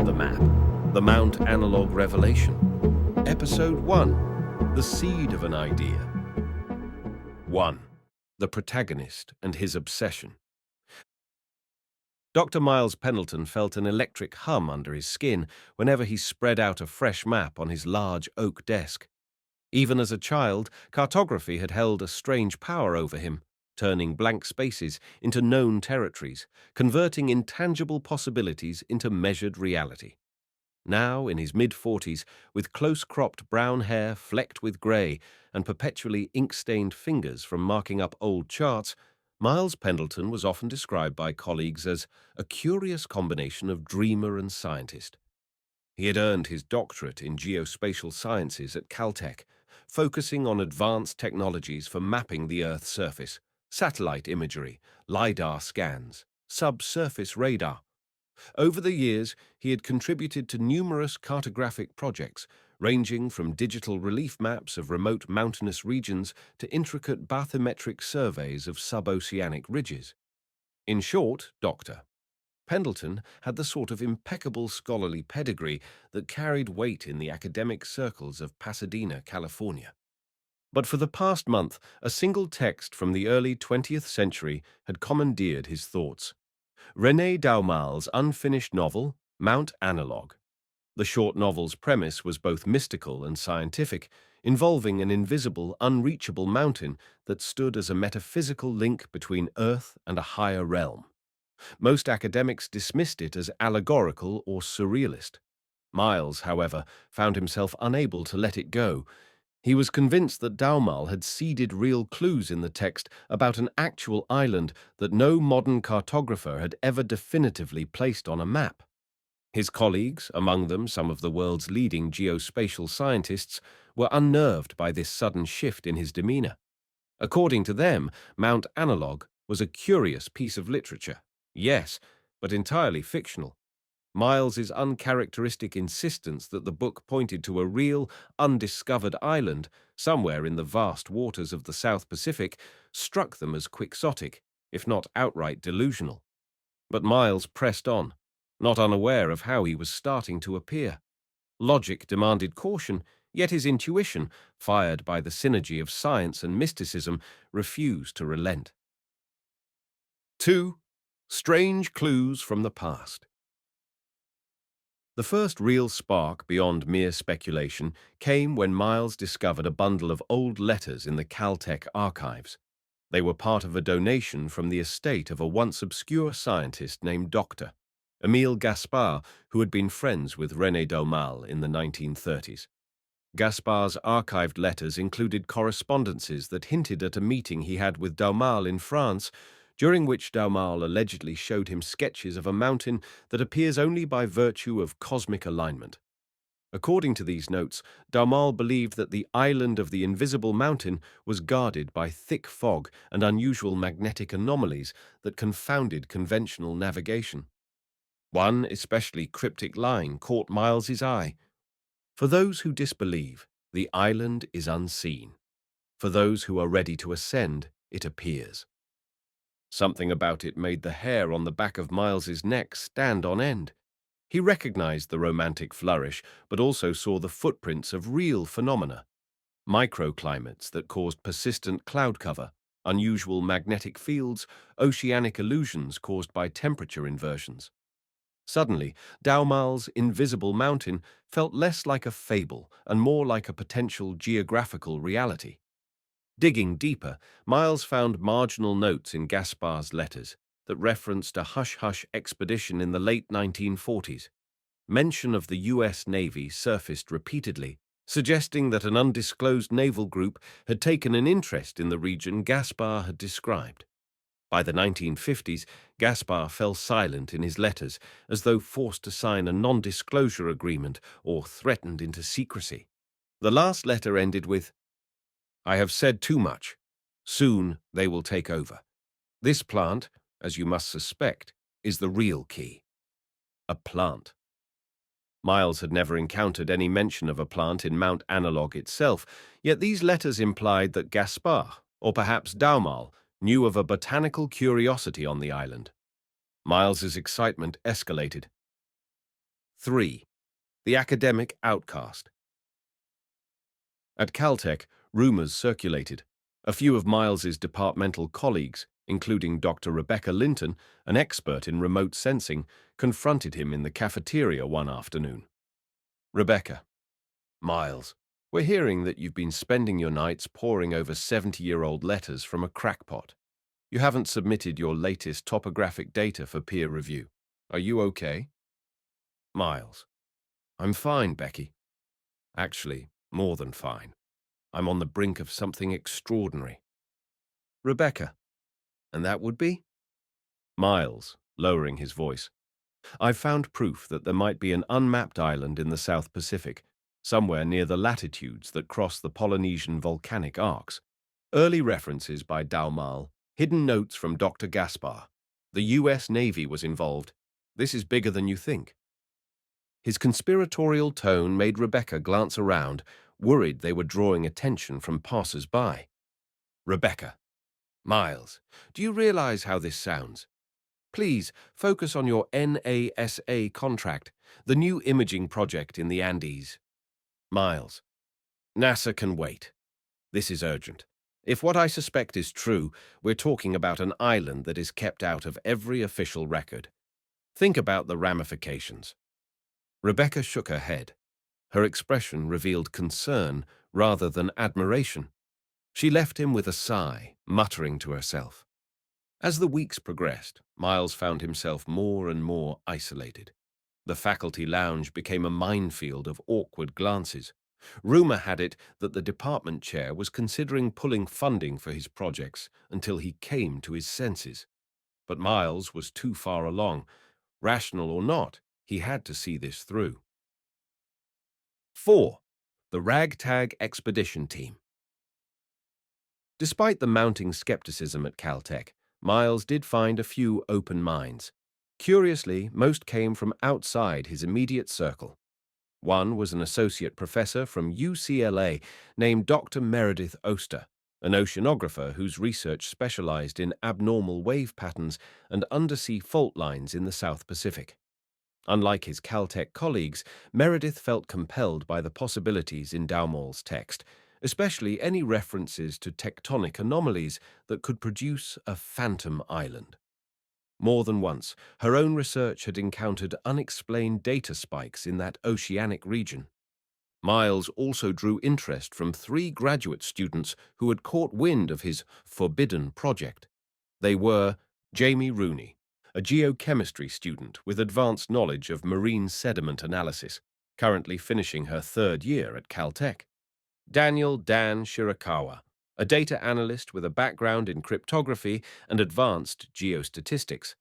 Beyond the Map, the Mount Analogue Revelation. Episode 1, The Seed of an Idea. 1. The Protagonist and His Obsession. Dr. Miles Pendleton felt an electric hum under his skin whenever he spread out a fresh map on his large oak desk. Even as a child, cartography had held a strange power over him, turning blank spaces into known territories, converting intangible possibilities into measured reality. Now, in his mid-40s, with close-cropped brown hair flecked with grey and perpetually ink-stained fingers from marking up old charts, Miles Pendleton was often described by colleagues as a curious combination of dreamer and scientist. He had earned his doctorate in geospatial sciences at Caltech, focusing on advanced technologies for mapping the Earth's surface, satellite imagery, LiDAR scans, subsurface radar. Over the years, he had contributed to numerous cartographic projects, ranging from digital relief maps of remote mountainous regions to intricate bathymetric surveys of suboceanic ridges. In short, Dr. Pendleton had the sort of impeccable scholarly pedigree that carried weight in the academic circles of Pasadena, California. But for the past month, a single text from the early 20th century had commandeered his thoughts. René Daumal's unfinished novel, Mount Analogue. The short novel's premise was both mystical and scientific, involving an invisible, unreachable mountain that stood as a metaphysical link between Earth and a higher realm. Most academics dismissed it as allegorical or surrealist. Miles, however, found himself unable to let it go. He was convinced that Daumal had seeded real clues in the text about an actual island that no modern cartographer had ever definitively placed on a map. His colleagues, among them some of the world's leading geospatial scientists, were unnerved by this sudden shift in his demeanor. According to them, Mount Analogue was a curious piece of literature, yes, but entirely fictional. Miles's uncharacteristic insistence that the book pointed to a real, undiscovered island somewhere in the vast waters of the South Pacific struck them as quixotic, if not outright delusional. But Miles pressed on, not unaware of how he was starting to appear. Logic demanded caution, yet his intuition, fired by the synergy of science and mysticism, refused to relent. 2. Strange Clues from the Past. The first real spark beyond mere speculation came when Miles discovered a bundle of old letters in the Caltech archives. They were part of a donation from the estate of a once obscure scientist named Dr. Émile Gaspard, who had been friends with René Daumal in the 1930s. Gaspard's archived letters included correspondences that hinted at a meeting he had with Daumal in France, during which Daumal allegedly showed him sketches of a mountain that appears only by virtue of cosmic alignment. According to these notes, Daumal believed that the island of the invisible mountain was guarded by thick fog and unusual magnetic anomalies that confounded conventional navigation. One especially cryptic line caught Miles's eye. For those who disbelieve, the island is unseen. For those who are ready to ascend, it appears. Something about it made the hair on the back of Miles's neck stand on end. He recognized the romantic flourish, but also saw the footprints of real phenomena. Microclimates that caused persistent cloud cover, unusual magnetic fields, oceanic illusions caused by temperature inversions. Suddenly, Daumal's invisible mountain felt less like a fable and more like a potential geographical reality. Digging deeper, Miles found marginal notes in Gaspard's letters that referenced a hush-hush expedition in the late 1940s. Mention of the U.S. Navy surfaced repeatedly, suggesting that an undisclosed naval group had taken an interest in the region Gaspard had described. By the 1950s, Gaspard fell silent in his letters, as though forced to sign a non-disclosure agreement or threatened into secrecy. The last letter ended with, "I have said too much. Soon they will take over. This plant, as you must suspect, is the real key." A plant. Miles had never encountered any mention of a plant in Mount Analogue itself, yet these letters implied that Gaspard, or perhaps Daumal, knew of a botanical curiosity on the island. Miles's excitement escalated. 3. The academic outcast. At Caltech, rumors circulated. A few of Miles's departmental colleagues, including Dr. Rebecca Linton, an expert in remote sensing, confronted him in the cafeteria one afternoon. Rebecca: Miles, we're hearing that you've been spending your nights poring over 70-year-old letters from a crackpot. You haven't submitted your latest topographic data for peer review. Are you okay? Miles: I'm fine, Becky. Actually, more than fine. I'm on the brink of something extraordinary. Rebecca: And that would be? Miles, lowering his voice: I've found proof that there might be an unmapped island in the South Pacific, somewhere near the latitudes that cross the Polynesian volcanic arcs. Early references by Daumal, hidden notes from Dr. Gaspar. The US Navy was involved. This is bigger than you think. His conspiratorial tone made Rebecca glance around, worried they were drawing attention from passers-by. Rebecca: Miles, do you realize how this sounds? Please focus on your NASA contract, the new imaging project in the Andes. Miles: NASA can wait. This is urgent. If what I suspect is true, we're talking about an island that is kept out of every official record. Think about the ramifications. Rebecca shook her head. Her expression revealed concern rather than admiration. She left him with a sigh, muttering to herself. As the weeks progressed, Miles found himself more and more isolated. The faculty lounge became a minefield of awkward glances. Rumor had it that the department chair was considering pulling funding for his projects until he came to his senses. But Miles was too far along. Rational or not, he had to see this through. 4. The Ragtag Expedition Team. Despite the mounting skepticism at Caltech, Miles did find a few open minds. Curiously, most came from outside his immediate circle. One was an associate professor from UCLA named Dr. Meredith Oster, an oceanographer whose research specialized in abnormal wave patterns and undersea fault lines in the South Pacific. Unlike his Caltech colleagues, Meredith felt compelled by the possibilities in Daumal's text, especially any references to tectonic anomalies that could produce a phantom island. More than once, her own research had encountered unexplained data spikes in that oceanic region. Miles also drew interest from 3 graduate students who had caught wind of his forbidden project. They were Jamie Rooney, a geochemistry student with advanced knowledge of marine sediment analysis, currently finishing her 3rd year at Caltech; Daniel Dan Shirakawa, a data analyst with a background in cryptography and advanced geostatistics;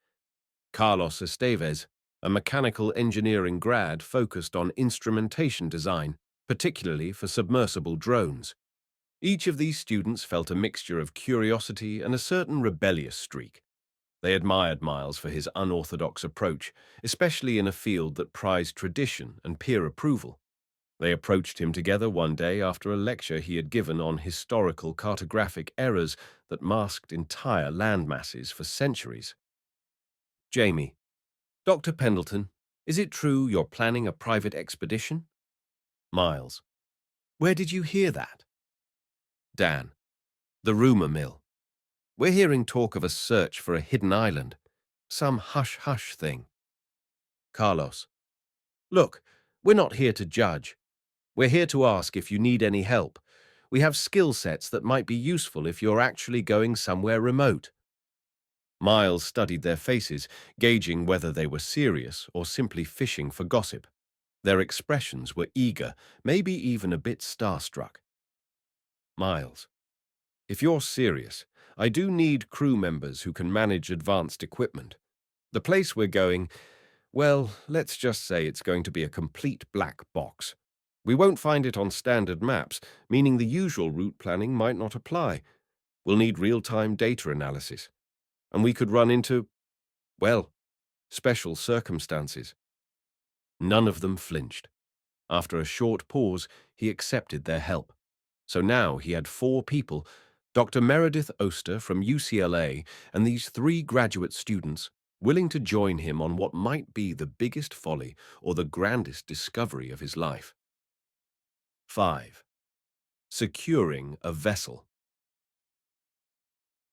Carlos Esteves, a mechanical engineering grad focused on instrumentation design, particularly for submersible drones. Each of these students felt a mixture of curiosity and a certain rebellious streak. They admired Miles for his unorthodox approach, especially in a field that prized tradition and peer approval. They approached him together one day after a lecture he had given on historical cartographic errors that masked entire landmasses for centuries. Jamie: Dr. Pendleton, is it true you're planning a private expedition? Miles: Where did you hear that? Dan: The rumor mill. We're hearing talk of a search for a hidden island, some hush-hush thing. Carlos: Look, we're not here to judge. We're here to ask if you need any help. We have skill sets that might be useful if you're actually going somewhere remote. Miles studied their faces, gauging whether they were serious or simply fishing for gossip. Their expressions were eager, maybe even a bit starstruck. Miles: If you're serious, I do need crew members who can manage advanced equipment. The place we're going, well, let's just say it's going to be a complete black box. We won't find it on standard maps, meaning the usual route planning might not apply. We'll need real-time data analysis. And we could run into, well, special circumstances. None of them flinched. After a short pause, he accepted their help. So now he had 4 people, Dr. Meredith Oster from UCLA and these 3 graduate students, willing to join him on what might be the biggest folly or the grandest discovery of his life. 5. Securing a vessel.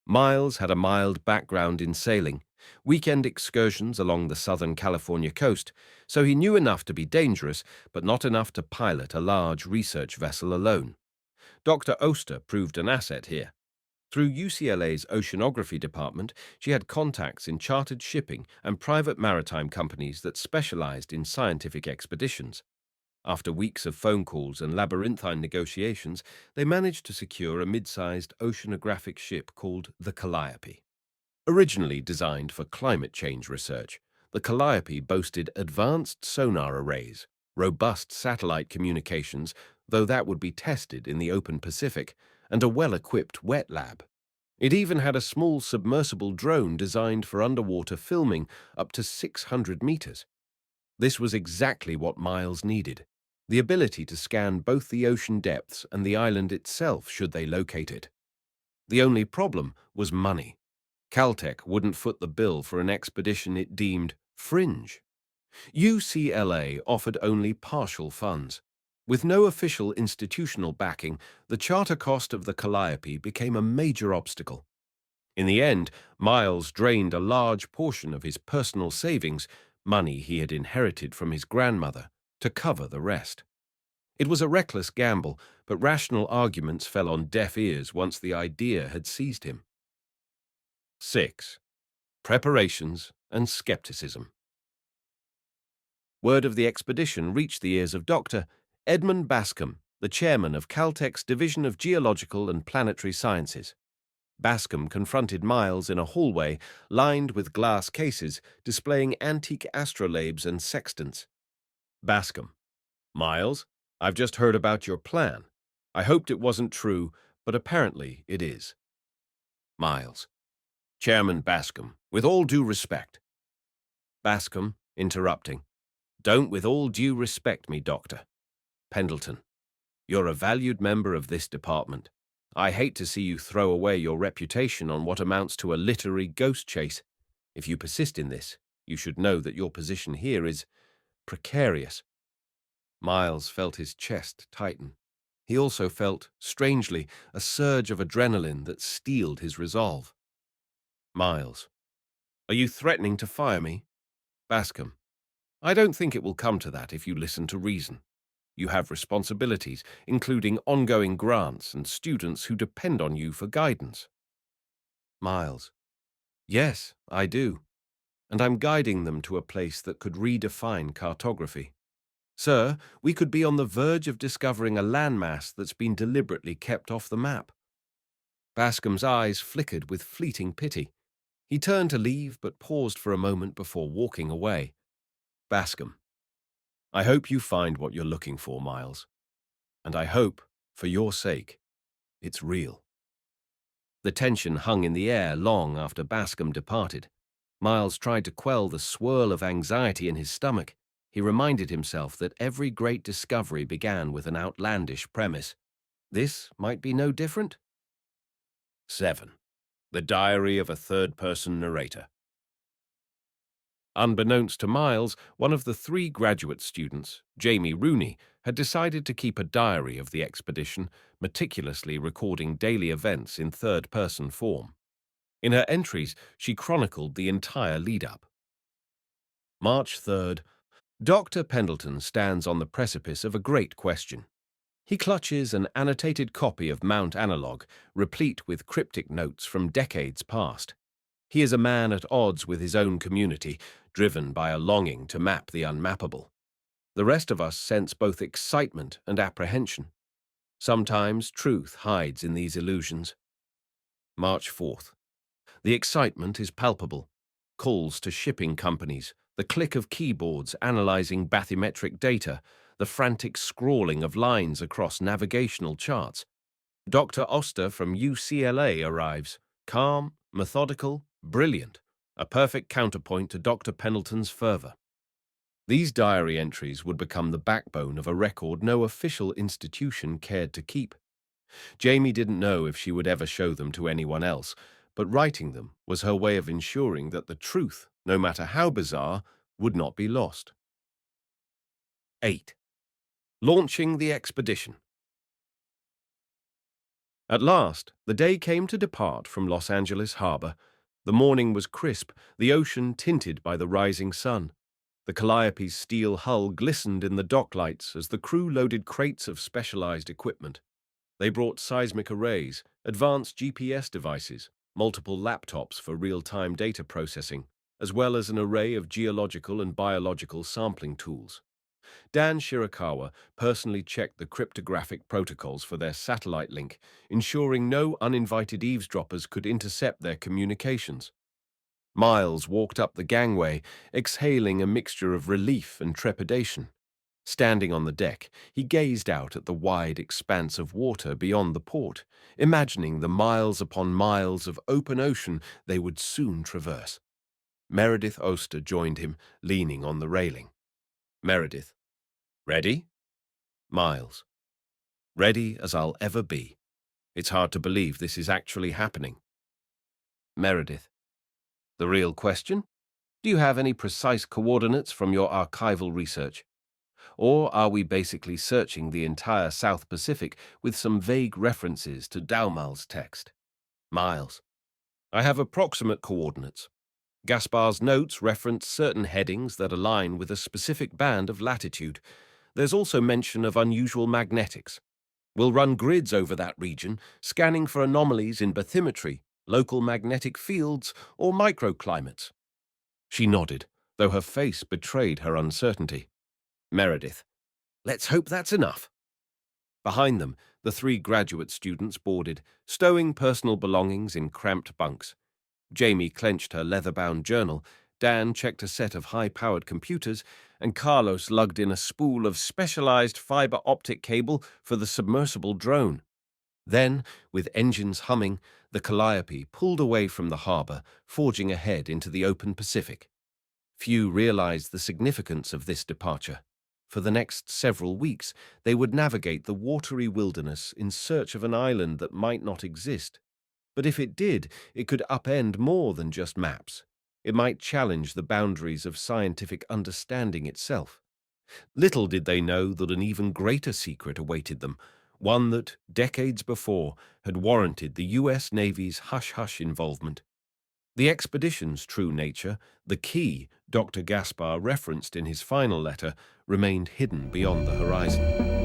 Miles had a mild background in sailing, weekend excursions along the Southern California coast, so he knew enough to be dangerous, but not enough to pilot a large research vessel alone. Dr. Oster proved an asset here. Through UCLA's oceanography department, she had contacts in chartered shipping and private maritime companies that specialized in scientific expeditions. After weeks of phone calls and labyrinthine negotiations, they managed to secure a mid-sized oceanographic ship called the Calliope. Originally designed for climate change research, the Calliope boasted advanced sonar arrays, robust satellite communications, though that would be tested in the open Pacific, and a well-equipped wet lab. It even had a small submersible drone designed for underwater filming up to 600 meters. This was exactly what Miles needed, the ability to scan both the ocean depths and the island itself should they locate it. The only problem was money. Caltech wouldn't foot the bill for an expedition it deemed fringe. UCLA offered only partial funds. With no official institutional backing, the charter cost of the Calliope became a major obstacle. In the end, Miles drained a large portion of his personal savings, money he had inherited from his grandmother, to cover the rest. It was a reckless gamble, but rational arguments fell on deaf ears once the idea had seized him. 6. Preparations and skepticism. Word of the expedition reached the ears of Dr. Edmund Bascom, the chairman of Caltech's Division of Geological and Planetary Sciences. Bascom confronted Miles in a hallway lined with glass cases displaying antique astrolabes and sextants. Bascom: Miles, I've just heard about your plan. I hoped it wasn't true, but apparently it is. Miles: Chairman Bascom, with all due respect. Bascom, interrupting: Don't with all due respect me, Doctor. Pendleton: You're a valued member of this department. I hate to see you throw away your reputation on what amounts to a literary ghost chase. If you persist in this, you should know that your position here is precarious. Miles felt his chest tighten. He also felt, strangely, a surge of adrenaline that steeled his resolve. Miles: Are you threatening to fire me? Bascom: I don't think it will come to that if you listen to reason. You have responsibilities, including ongoing grants and students who depend on you for guidance. Miles: Yes, I do. And I'm guiding them to a place that could redefine cartography. Sir, we could be on the verge of discovering a landmass that's been deliberately kept off the map. Bascom's eyes flickered with fleeting pity. He turned to leave but paused for a moment before walking away. Bascom: I hope you find what you're looking for, Miles. And I hope, for your sake, it's real. The tension hung in the air long after Bascom departed. Miles tried to quell the swirl of anxiety in his stomach. He reminded himself that every great discovery began with an outlandish premise. This might be no different. 7. The Diary of a Third-Person Narrator. Unbeknownst to Miles, one of the 3 graduate students, Jamie Rooney, had decided to keep a diary of the expedition, meticulously recording daily events in third-person form. In her entries, she chronicled the entire lead-up. March 3rd. Dr. Pendleton stands on the precipice of a great question. He clutches an annotated copy of Mount Analogue, replete with cryptic notes from decades past. He is a man at odds with his own community, driven by a longing to map the unmappable. The rest of us sense both excitement and apprehension. Sometimes truth hides in these illusions. March 4th. The excitement is palpable. Calls to shipping companies, the click of keyboards analyzing bathymetric data, the frantic scrawling of lines across navigational charts. Dr. Oster from UCLA arrives, calm, methodical, brilliant, a perfect counterpoint to Dr. Pendleton's fervor. These diary entries would become the backbone of a record no official institution cared to keep. Jamie didn't know if she would ever show them to anyone else, but writing them was her way of ensuring that the truth no matter how bizarre, would not be lost. 8. Launching the expedition. At last, the day came to depart from Los Angeles harbor. The morning was crisp, the ocean tinted by the rising sun. The Calliope's steel hull glistened in the dock lights as the crew loaded crates of specialized equipment. They brought seismic arrays, advanced GPS devices, multiple laptops for real-time data processing, as well as an array of geological and biological sampling tools. Dan Shirakawa personally checked the cryptographic protocols for their satellite link, ensuring no uninvited eavesdroppers could intercept their communications. Miles walked up the gangway, exhaling a mixture of relief and trepidation. Standing on the deck, he gazed out at the wide expanse of water beyond the port, imagining the miles upon miles of open ocean they would soon traverse. Meredith Oster joined him, leaning on the railing. Meredith: "Ready?" Miles: "Ready as I'll ever be. It's hard to believe this is actually happening." Meredith: "The real question? Do you have any precise coordinates from your archival research? Or are we basically searching the entire South Pacific with some vague references to Daumal's text?" Miles: "I have approximate coordinates. Gaspar's notes reference certain headings that align with a specific band of latitude. There's also mention of unusual magnetics. We'll run grids over that region, scanning for anomalies in bathymetry, local magnetic fields, or microclimates." She nodded, though her face betrayed her uncertainty. Meredith: "Let's hope that's enough." Behind them, the 3 graduate students boarded, stowing personal belongings in cramped bunks. Jamie clenched her leather-bound journal, Dan checked a set of high-powered computers, and Carlos lugged in a spool of specialized fiber optic cable for the submersible drone. Then, with engines humming, the Calliope pulled away from the harbor, forging ahead into the open Pacific. Few realized the significance of this departure. For the next several weeks, they would navigate the watery wilderness in search of an island that might not exist. But if it did, it could upend more than just maps. It might challenge the boundaries of scientific understanding itself. Little did they know that an even greater secret awaited them, one that, decades before, had warranted the U.S. Navy's hush-hush involvement. The expedition's true nature, the key Dr. Gaspar referenced in his final letter, remained hidden beyond the horizon.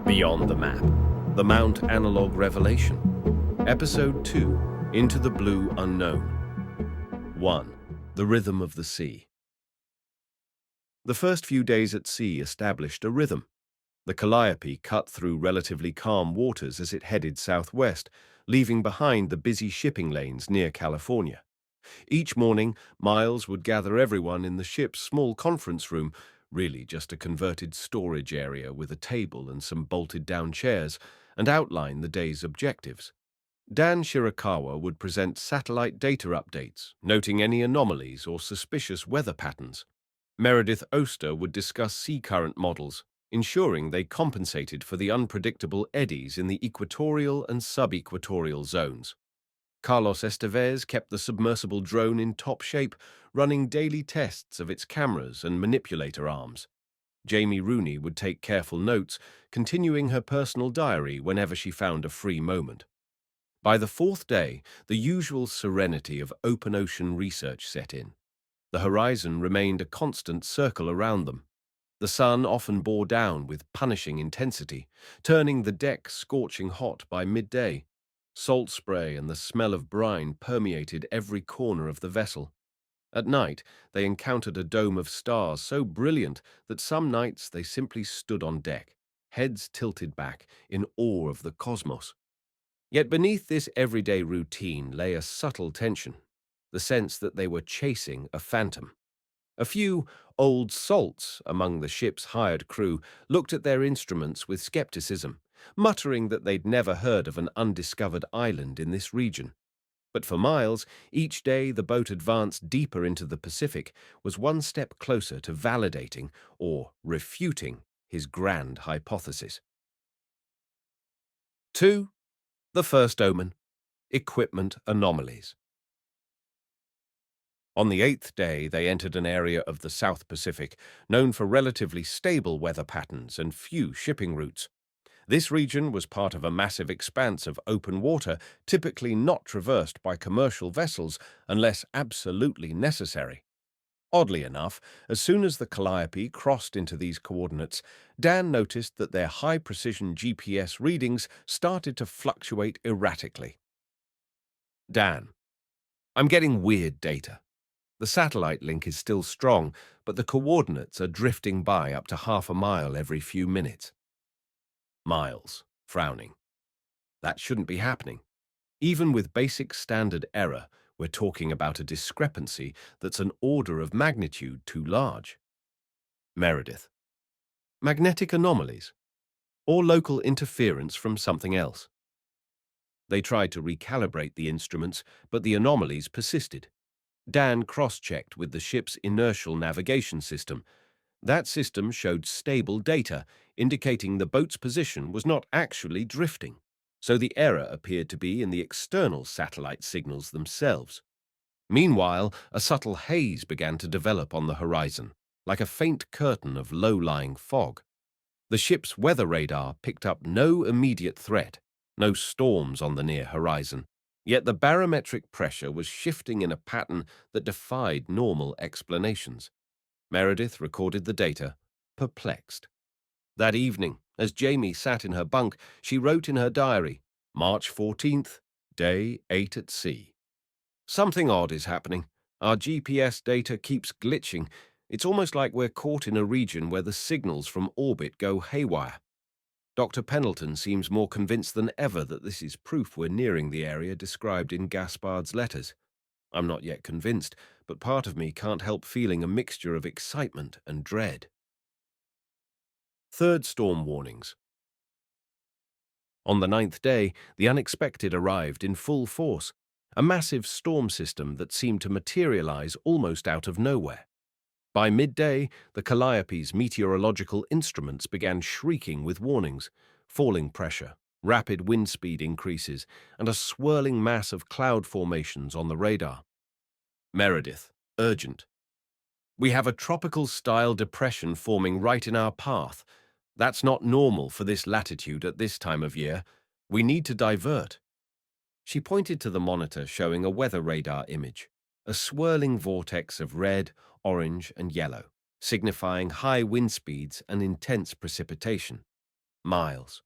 Beyond the Map, the Mount Analogue Revelation. Episode 2, Into the Blue Unknown. 1. The Rhythm of the Sea. The first few days at sea established a rhythm. The Calliope cut through relatively calm waters as it headed southwest, leaving behind the busy shipping lanes near California. Each morning, Miles would gather everyone in the ship's small conference room, really just a converted storage area with a table and some bolted-down chairs, and outline the day's objectives. Dan Shirakawa would present satellite data updates, noting any anomalies or suspicious weather patterns. Meredith Oster would discuss sea current models, ensuring they compensated for the unpredictable eddies in the equatorial and sub-equatorial zones. Carlos Estevez kept the submersible drone in top shape, running daily tests of its cameras and manipulator arms. Jamie Rooney would take careful notes, continuing her personal diary whenever she found a free moment. By the 4th day, the usual serenity of open ocean research set in. The horizon remained a constant circle around them. The sun often bore down with punishing intensity, turning the deck scorching hot by midday. Salt spray and the smell of brine permeated every corner of the vessel. At night, they encountered a dome of stars so brilliant that some nights they simply stood on deck, heads tilted back in awe of the cosmos. Yet beneath this everyday routine lay a subtle tension, the sense that they were chasing a phantom. A few old salts among the ship's hired crew looked at their instruments with skepticism, muttering that they'd never heard of an undiscovered island in this region. But for miles, each day the boat advanced deeper into the Pacific was one step closer to validating or refuting his grand hypothesis. 2. The first omen: equipment anomalies. On the 8th day, they entered an area of the South Pacific known for relatively stable weather patterns and few shipping routes. This region was part of a massive expanse of open water, typically not traversed by commercial vessels unless absolutely necessary. Oddly enough, as soon as the Calliope crossed into these coordinates, Dan noticed that their high-precision GPS readings started to fluctuate erratically. Dan: I'm getting weird data. The satellite link is still strong, but the coordinates are drifting by up to half a mile every few minutes. Miles, frowning. That shouldn't be happening. Even with basic standard error, we're talking about a discrepancy that's an order of magnitude too large. Meredith: magnetic anomalies, or local interference from something else. They tried to recalibrate the instruments, but the anomalies persisted. Dan cross-checked with the ship's inertial navigation system. That system showed stable data, indicating the boat's position was not actually drifting, so the error appeared to be in the external satellite signals themselves. Meanwhile, a subtle haze began to develop on the horizon, like a faint curtain of low-lying fog. The ship's weather radar picked up no immediate threat, no storms on the near horizon. Yet the barometric pressure was shifting in a pattern that defied normal explanations. Meredith recorded the data, perplexed. That evening, as Jamie sat in her bunk, she wrote in her diary, March 14th, day 8 at sea. Something odd is happening. Our GPS data keeps glitching. It's almost like we're caught in a region where the signals from orbit go haywire. Dr. Pendleton seems more convinced than ever that this is proof we're nearing the area described in Gaspard's letters. I'm not yet convinced, but part of me can't help feeling a mixture of excitement and dread. Third storm warnings. On the 9th day, the unexpected arrived in full force, a massive storm system that seemed to materialize almost out of nowhere. By midday, the Calliope's meteorological instruments began shrieking with warnings: falling pressure, rapid wind speed increases, and a swirling mass of cloud formations on the radar. Meredith: urgent. We have a tropical-style depression forming right in our path. That's not normal for this latitude at this time of year. We need to divert. She pointed to the monitor showing a weather radar image, a swirling vortex of red, orange, and yellow, signifying high wind speeds and intense precipitation. Miles.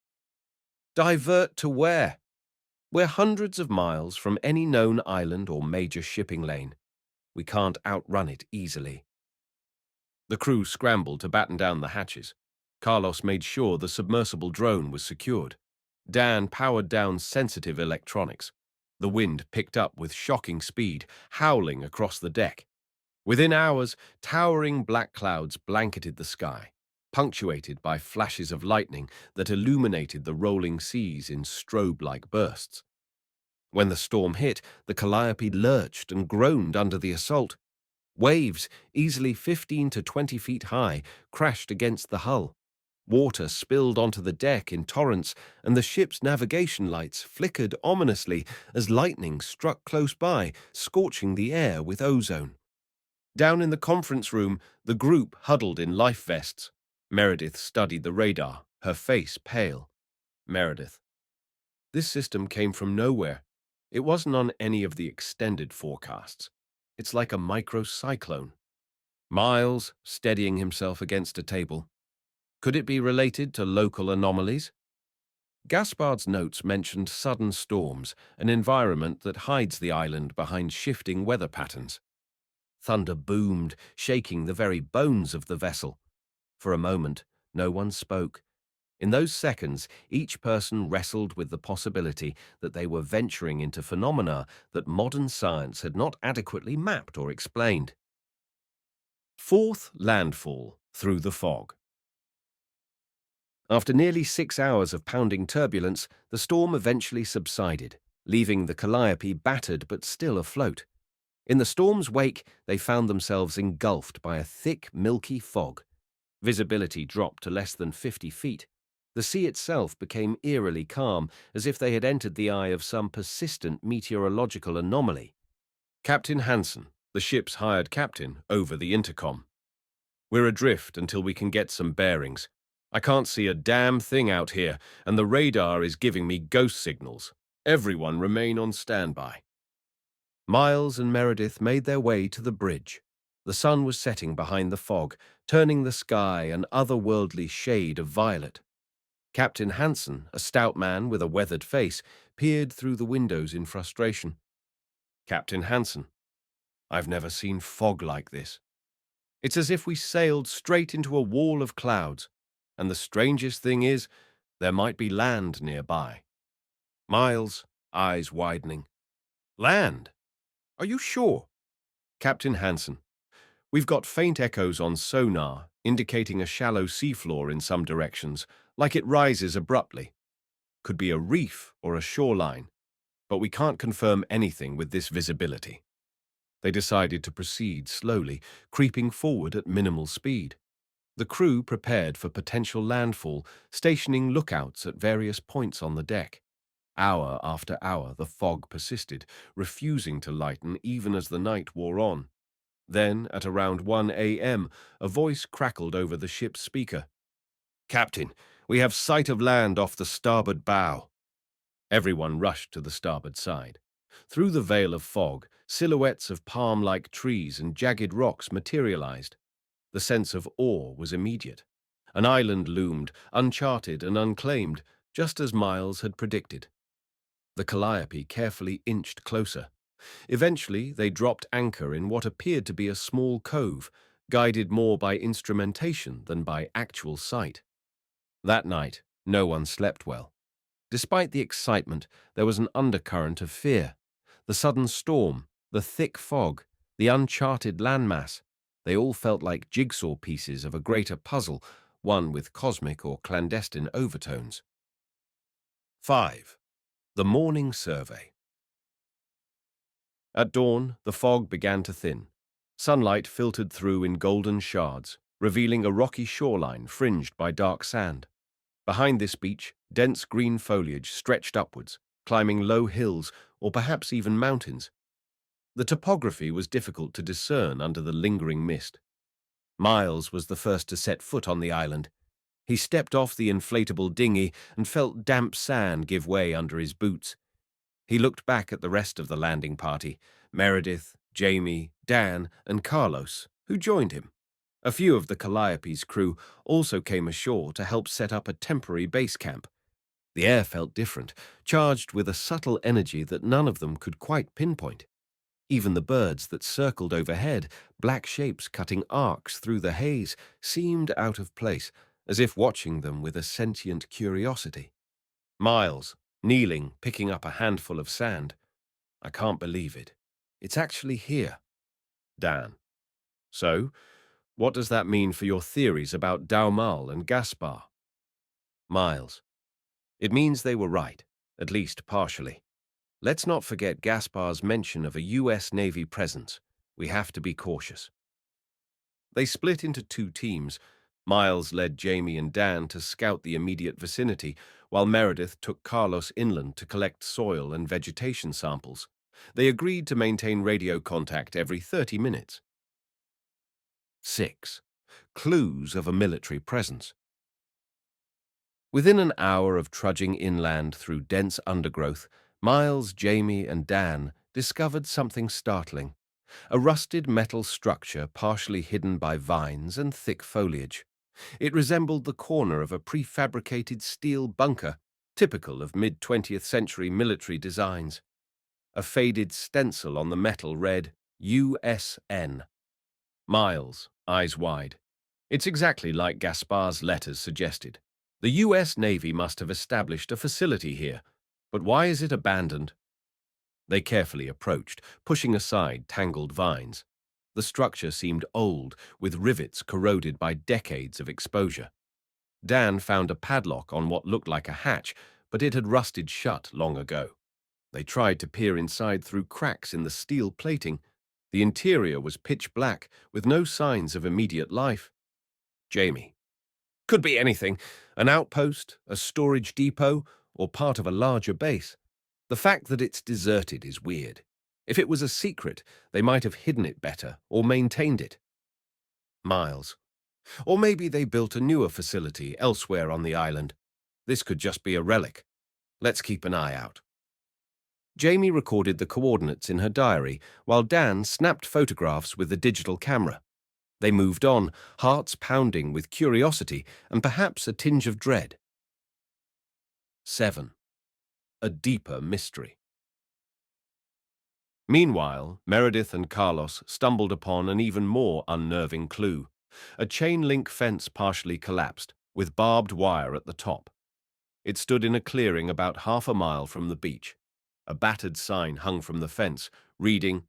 Divert to where? We're hundreds of miles from any known island or major shipping lane. We can't outrun it easily. The crew scrambled to batten down the hatches. Carlos made sure the submersible drone was secured. Dan powered down sensitive electronics. The wind picked up with shocking speed, howling across the deck. Within hours, towering black clouds blanketed the sky, punctuated by flashes of lightning that illuminated the rolling seas in strobe-like bursts. When the storm hit, the Calliope lurched and groaned under the assault. Waves, easily 15 to 20 feet high, crashed against the hull. Water spilled onto the deck in torrents, and the ship's navigation lights flickered ominously as lightning struck close by, scorching the air with ozone. Down in the conference room, the group huddled in life vests. Meredith studied the radar, her face pale. Meredith: this system came from nowhere. It wasn't on any of the extended forecasts. It's like a microcyclone. Miles, steadying himself against a table. Could it be related to local anomalies? Gaspard's notes mentioned sudden storms, an environment that hides the island behind shifting weather patterns. Thunder boomed, shaking the very bones of the vessel. For a moment, no one spoke. In those seconds, each person wrestled with the possibility that they were venturing into phenomena that modern science had not adequately mapped or explained. Fourth landfall through the fog. After nearly 6 hours of pounding turbulence, the storm eventually subsided, leaving the Calliope battered but still afloat. In the storm's wake, they found themselves engulfed by a thick, milky fog. Visibility dropped to less than 50 feet. The sea itself became eerily calm, as if they had entered the eye of some persistent meteorological anomaly. Captain Hansen, the ship's hired captain, over the intercom. "We're adrift until we can get some bearings. I can't see a damn thing out here, and the radar is giving me ghost signals. Everyone remain on standby." Miles and Meredith made their way to the bridge. The sun was setting behind the fog, turning the sky an otherworldly shade of violet. Captain Hansen, a stout man with a weathered face, peered through the windows in frustration. "Captain Hansen, I've never seen fog like this. It's as if we sailed straight into a wall of clouds, and the strangest thing is, there might be land nearby." Miles, eyes widening. "Land? Are you sure?" "Captain Hansen, we've got faint echoes on sonar, indicating a shallow seafloor in some directions, like it rises abruptly. Could be a reef or a shoreline, but we can't confirm anything with this visibility." They decided to proceed slowly, creeping forward at minimal speed. The crew prepared for potential landfall, stationing lookouts at various points on the deck. Hour after hour, the fog persisted, refusing to lighten even as the night wore on. Then, at around 1 a.m., a voice crackled over the ship's speaker. "Captain, we have sight of land off the starboard bow." Everyone rushed to the starboard side. Through the veil of fog, silhouettes of palm-like trees and jagged rocks materialized. The sense of awe was immediate. An island loomed, uncharted and unclaimed, just as Miles had predicted. The Calliope carefully inched closer. Eventually, they dropped anchor in what appeared to be a small cove, guided more by instrumentation than by actual sight. That night, no one slept well. Despite the excitement, there was an undercurrent of fear. The sudden storm, the thick fog, the uncharted landmass, they all felt like jigsaw pieces of a greater puzzle, one with cosmic or clandestine overtones. 5. The Morning Survey. At dawn, the fog began to thin. Sunlight filtered through in golden shards, revealing a rocky shoreline fringed by dark sand. Behind this beach, dense green foliage stretched upwards, climbing low hills or perhaps even mountains. The topography was difficult to discern under the lingering mist. Miles was the first to set foot on the island. He stepped off the inflatable dinghy and felt damp sand give way under his boots. He looked back at the rest of the landing party, Meredith, Jamie, Dan, and Carlos, who joined him. A few of the Calliope's crew also came ashore to help set up a temporary base camp. The air felt different, charged with a subtle energy that none of them could quite pinpoint. Even the birds that circled overhead, black shapes cutting arcs through the haze, seemed out of place, as if watching them with a sentient curiosity. Miles, kneeling, picking up a handful of sand. "I can't believe it. It's actually here." Dan. "So, what does that mean for your theories about Daumal and Gaspar?" Miles. "It means they were right, at least partially. Let's not forget Gaspar's mention of a U.S. Navy presence. We have to be cautious." They split into two teams. Miles led Jamie and Dan to scout the immediate vicinity, while Meredith took Carlos inland to collect soil and vegetation samples. They agreed to maintain radio contact every 30 minutes. 6. Clues of a military presence. Within an hour of trudging inland through dense undergrowth, Miles, Jamie, and Dan discovered something startling. A rusted metal structure partially hidden by vines and thick foliage. It resembled the corner of a prefabricated steel bunker, typical of mid-20th century military designs. A faded stencil on the metal read, USN. Miles, eyes wide. It's exactly like Gaspar's letters suggested. The US Navy must have established a facility here, but why is it abandoned? They carefully approached, pushing aside tangled vines. The structure seemed old, with rivets corroded by decades of exposure. Dan found a padlock on what looked like a hatch, but it had rusted shut long ago. They tried to peer inside through cracks in the steel plating. The interior was pitch black, with no signs of immediate life. Jamie. Could be anything. An outpost, a storage depot, or part of a larger base. The fact that it's deserted is weird. If it was a secret, they might have hidden it better or maintained it. Miles. Or maybe they built a newer facility elsewhere on the island. This could just be a relic. Let's keep an eye out. Jamie recorded the coordinates in her diary, while Dan snapped photographs with the digital camera. They moved on, hearts pounding with curiosity and perhaps a tinge of dread. 7. A deeper mystery. Meanwhile, Meredith and Carlos stumbled upon an even more unnerving clue. A chain-link fence partially collapsed, with barbed wire at the top. It stood in a clearing about half a mile from the beach. A battered sign hung from the fence, reading,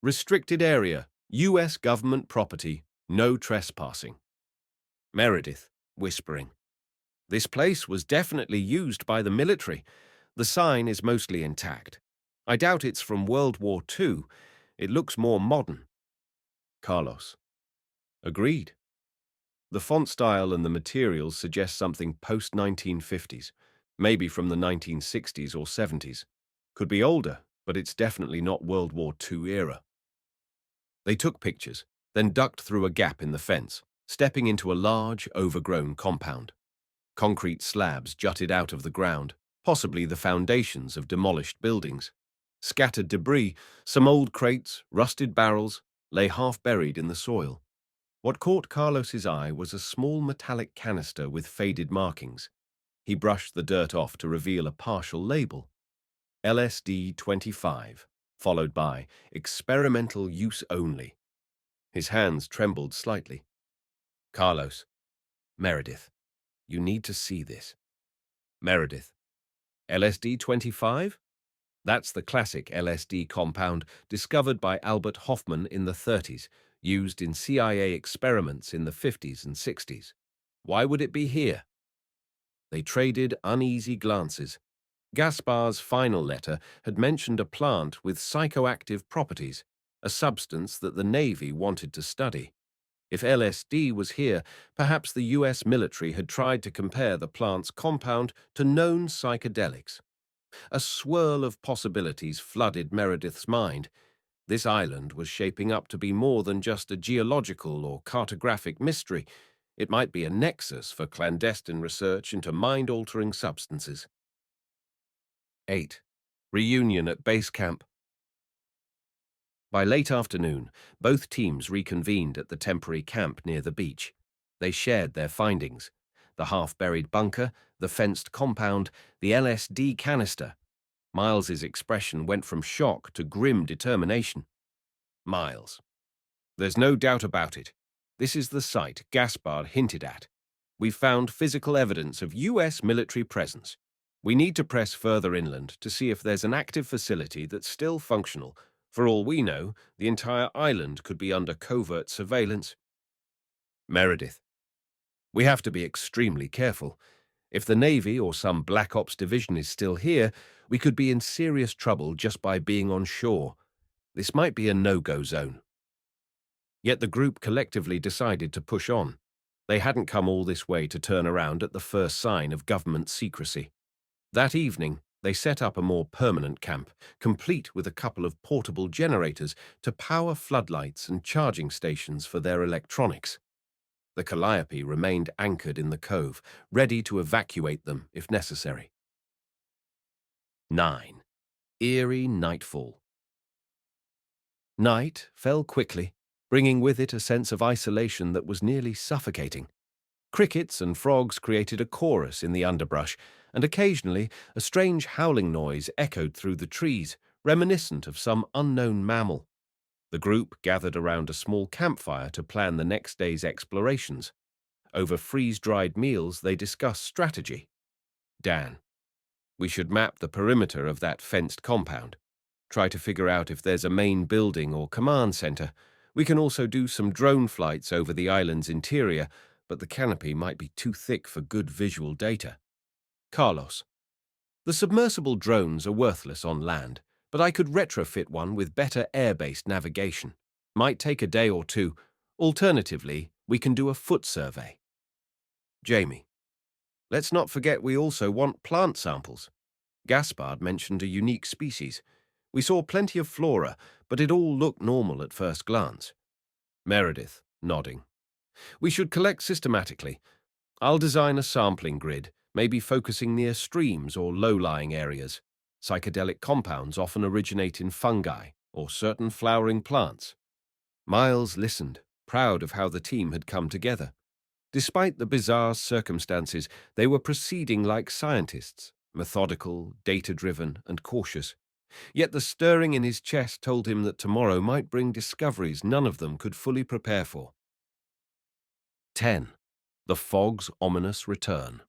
"Restricted area, U.S. government property, no trespassing." Meredith, whispering, "This place was definitely used by the military. The sign is mostly intact. I doubt it's from World War II. It looks more modern." Carlos, agreed. The font style and the materials suggest something post-1950s, maybe from the 1960s or 70s. Could be older, but it's definitely not World War II era. They took pictures, then ducked through a gap in the fence, stepping into a large, overgrown compound. Concrete slabs jutted out of the ground, possibly the foundations of demolished buildings. Scattered debris, some old crates, rusted barrels, lay half-buried in the soil. What caught Carlos's eye was a small metallic canister with faded markings. He brushed the dirt off to reveal a partial label. LSD-25, followed by experimental use only. His hands trembled slightly. Carlos. Meredith. You need to see this. Meredith. LSD-25? That's the classic LSD compound discovered by Albert Hofmann in the 30s, used in CIA experiments in the 50s and 60s. Why would it be here? They traded uneasy glances. Gaspar's final letter had mentioned a plant with psychoactive properties, a substance that the Navy wanted to study. If LSD was here, perhaps the US military had tried to compare the plant's compound to known psychedelics. A swirl of possibilities flooded Meredith's mind. This island was shaping up to be more than just a geological or cartographic mystery. It might be a nexus for clandestine research into mind-altering substances. 8. Reunion at base camp. By late afternoon, both teams reconvened at the temporary camp near the beach. They shared their findings: the half-buried bunker, the fenced compound, the LSD canister. Miles's expression went from shock to grim determination. Miles. There's no doubt about it. This is the site Gaspar hinted at. We've found physical evidence of US military presence. We need to press further inland to see if there's an active facility that's still functional. For all we know, the entire island could be under covert surveillance. Meredith. We have to be extremely careful. If the Navy or some Black Ops division is still here, we could be in serious trouble just by being on shore. This might be a no-go zone. Yet the group collectively decided to push on. They hadn't come all this way to turn around at the first sign of government secrecy. That evening, they set up a more permanent camp, complete with a couple of portable generators to power floodlights and charging stations for their electronics. The Calliope remained anchored in the cove, ready to evacuate them if necessary. 9. Eerie nightfall. Night fell quickly, bringing with it a sense of isolation that was nearly suffocating. Crickets and frogs created a chorus in the underbrush, and occasionally a strange howling noise echoed through the trees, reminiscent of some unknown mammal. The group gathered around a small campfire to plan the next day's explorations. Over freeze-dried meals, they discussed strategy. Dan: "We should map the perimeter of that fenced compound. Try to figure out if there's a main building or command center. We can also do some drone flights over the island's interior, but the canopy might be too thick for good visual data." Carlos: "The submersible drones are worthless on land, but I could retrofit one with better air-based navigation. Might take a day or two. Alternatively, we can do a foot survey." Jamie: "Let's not forget we also want plant samples. Gaspard mentioned a unique species. We saw plenty of flora, but it all looked normal at first glance." Meredith, nodding: "We should collect systematically. I'll design a sampling grid, maybe focusing near streams or low-lying areas. Psychedelic compounds often originate in fungi or certain flowering plants." Miles listened, proud of how the team had come together. Despite the bizarre circumstances, they were proceeding like scientists, methodical, data-driven, and cautious. Yet the stirring in his chest told him that tomorrow might bring discoveries none of them could fully prepare for. 10. The fog's ominous return.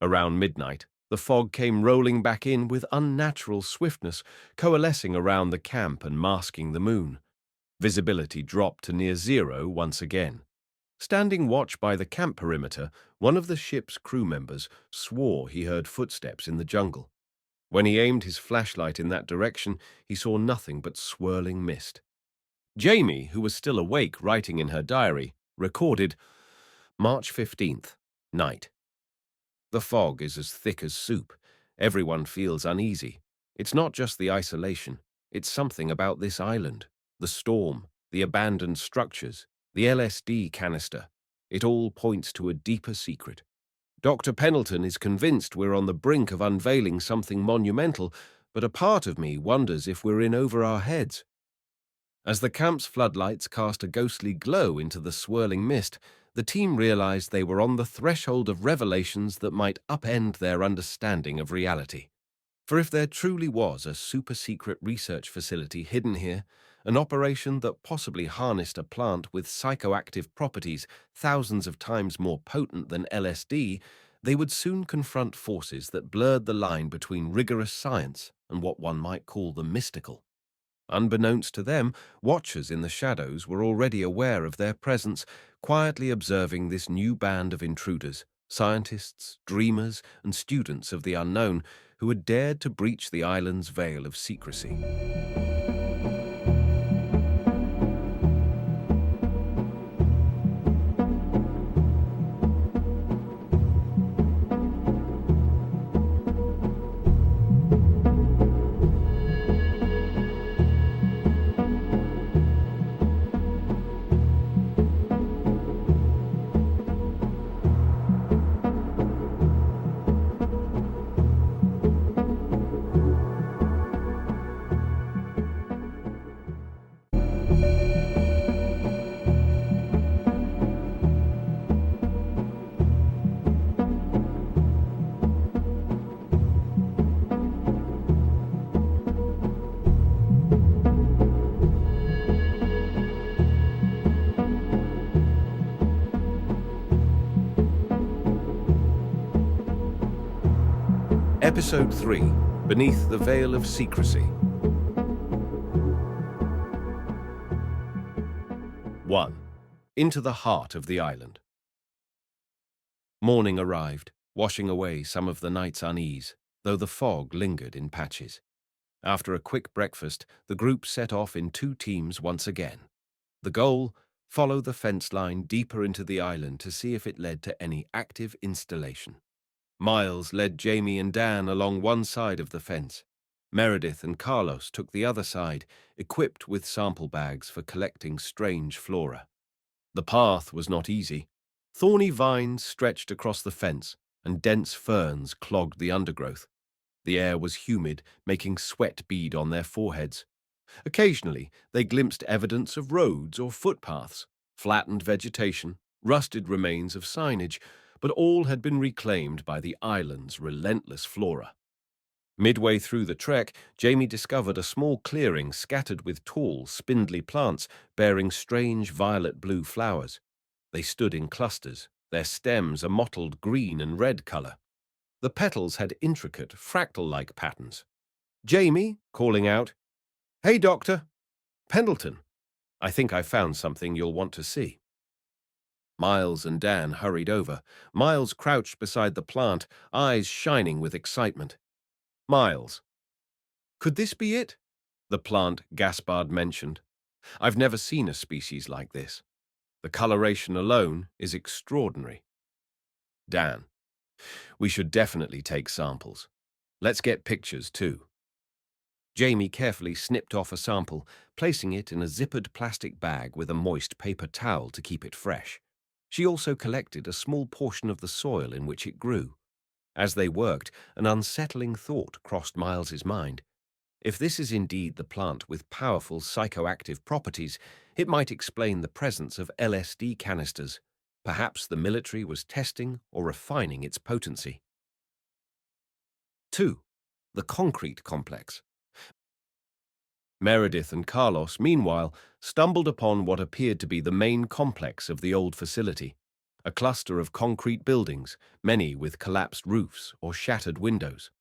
Around midnight, the fog came rolling back in with unnatural swiftness, coalescing around the camp and masking the moon. Visibility dropped to near zero once again. Standing watch by the camp perimeter, one of the ship's crew members swore he heard footsteps in the jungle. When he aimed his flashlight in that direction, he saw nothing but swirling mist. Jamie, who was still awake writing in her diary, recorded, March 15th, night. "The fog is as thick as soup. Everyone feels uneasy. It's not just the isolation. It's something about this island. The storm, the abandoned structures, the LSD canister. It all points to a deeper secret. Dr. Pendleton is convinced we're on the brink of unveiling something monumental, but a part of me wonders if we're in over our heads." As the camp's floodlights cast a ghostly glow into the swirling mist, the team realized they were on the threshold of revelations that might upend their understanding of reality. For if there truly was a super-secret research facility hidden here, an operation that possibly harnessed a plant with psychoactive properties thousands of times more potent than LSD, they would soon confront forces that blurred the line between rigorous science and what one might call the mystical. Unbeknownst to them, watchers in the shadows were already aware of their presence, quietly observing this new band of intruders, scientists, dreamers, and students of the unknown, who had dared to breach the island's veil of secrecy. Episode 3, Beneath the Veil of Secrecy. 1. Into the heart of the island. Morning arrived, washing away some of the night's unease, though the fog lingered in patches. After a quick breakfast, the group set off in 2 teams once again. The goal: follow the fence line deeper into the island to see if it led to any active installation. Miles led Jamie and Dan along one side of the fence. Meredith and Carlos took the other side, equipped with sample bags for collecting strange flora. The path was not easy. Thorny vines stretched across the fence, and dense ferns clogged the undergrowth. The air was humid, making sweat bead on their foreheads. Occasionally, they glimpsed evidence of roads or footpaths, flattened vegetation, rusted remains of signage, but all had been reclaimed by the island's relentless flora. Midway through the trek, Jamie discovered a small clearing scattered with tall, spindly plants bearing strange violet-blue flowers. They stood in clusters, their stems a mottled green and red color. The petals had intricate, fractal-like patterns. Jamie, calling out, "Hey, Doctor! Pendleton! I think I found something you'll want to see." Miles and Dan hurried over. Miles crouched beside the plant, eyes shining with excitement. "Miles, could this be it?" The plant Gaspard mentioned. "I've never seen a species like this. The coloration alone is extraordinary." Dan, "We should definitely take samples. Let's get pictures too." Jamie carefully snipped off a sample, placing it in a zippered plastic bag with a moist paper towel to keep it fresh. She also collected a small portion of the soil in which it grew. As they worked, an unsettling thought crossed Miles's mind. If this is indeed the plant with powerful psychoactive properties, it might explain the presence of LSD canisters. Perhaps the military was testing or refining its potency. 2. The concrete complex. Meredith and Carlos, meanwhile, stumbled upon what appeared to be the main complex of the old facility, a cluster of concrete buildings, many with collapsed roofs or shattered windows.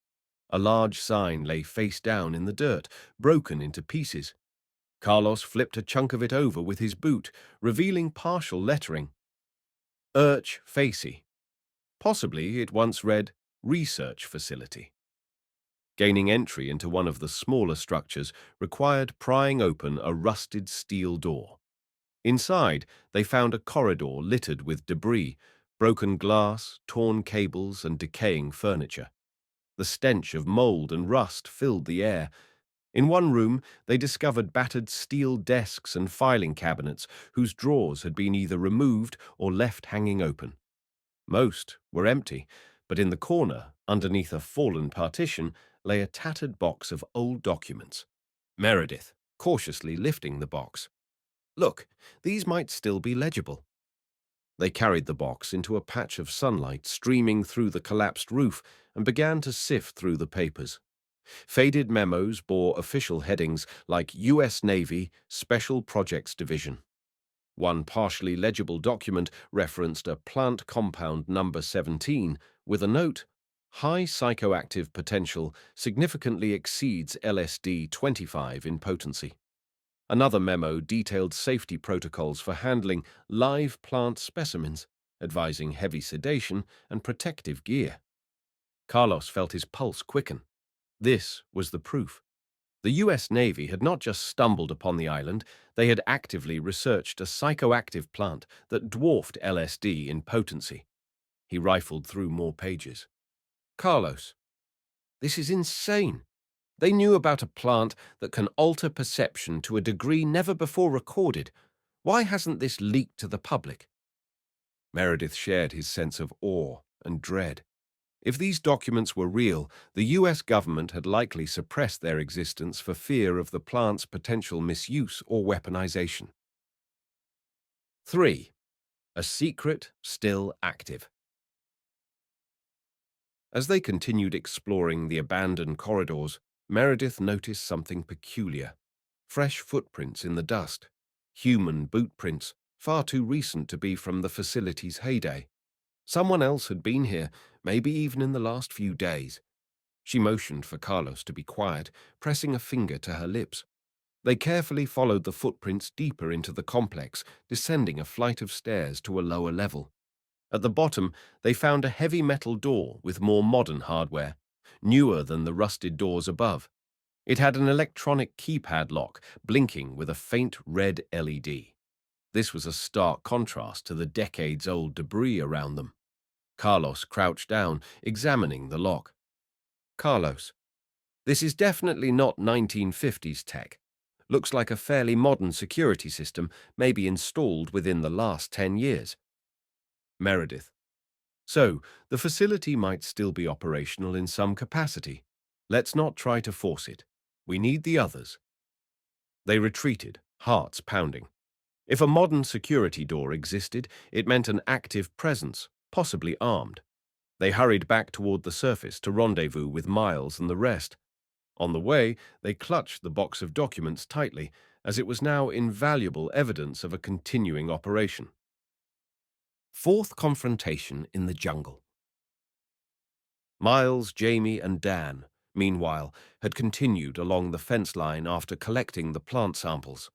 A large sign lay face down in the dirt, broken into pieces. Carlos flipped a chunk of it over with his boot, revealing partial lettering. Urch Facey. Possibly it once read Research Facility. Gaining entry into one of the smaller structures required prying open a rusted steel door. Inside, they found a corridor littered with debris, broken glass, torn cables, and decaying furniture. The stench of mold and rust filled the air. In one room, they discovered battered steel desks and filing cabinets whose drawers had been either removed or left hanging open. Most were empty, but in the corner, underneath a fallen partition, lay a tattered box of old documents. Meredith, cautiously lifting the box. "Look, these might still be legible." They carried the box into a patch of sunlight streaming through the collapsed roof and began to sift through the papers. Faded memos bore official headings like U.S. Navy Special Projects Division. One partially legible document referenced a plant compound number 17 with a note, "High psychoactive potential significantly exceeds LSD 25 in potency." Another memo detailed safety protocols for handling live plant specimens, advising heavy sedation and protective gear. Carlos felt his pulse quicken. This was the proof. The U.S. Navy had not just stumbled upon the island, they had actively researched a psychoactive plant that dwarfed LSD in potency. He rifled through more pages. "Carlos, this is insane. They knew about a plant that can alter perception to a degree never before recorded. Why hasn't this leaked to the public?" Meredith shared his sense of awe and dread. If these documents were real, the U.S. government had likely suppressed their existence for fear of the plant's potential misuse or weaponization. 3. A secret still active. As they continued exploring the abandoned corridors, Meredith noticed something peculiar. Fresh footprints in the dust. Human boot prints, far too recent to be from the facility's heyday. Someone else had been here, maybe even in the last few days. She motioned for Carlos to be quiet, pressing a finger to her lips. They carefully followed the footprints deeper into the complex, descending a flight of stairs to a lower level. At the bottom, they found a heavy metal door with more modern hardware, newer than the rusted doors above. It had an electronic keypad lock, blinking with a faint red LED. This was a stark contrast to the decades-old debris around them. Carlos crouched down, examining the lock. "Carlos, this is definitely not 1950s tech. Looks like a fairly modern security system, maybe installed within the last 10 years. Meredith, so the facility might still be operational in some capacity. Let's not try to force it. We need the others. They retreated, hearts pounding. If a modern security door existed, it meant an active presence, possibly armed. They hurried back toward the surface to rendezvous with Miles and the rest. On the way, they clutched the box of documents tightly, as it was now invaluable evidence of a continuing operation. Fourth confrontation in the jungle. Miles, Jamie, and Dan, meanwhile, had continued along the fence line after collecting the plant samples.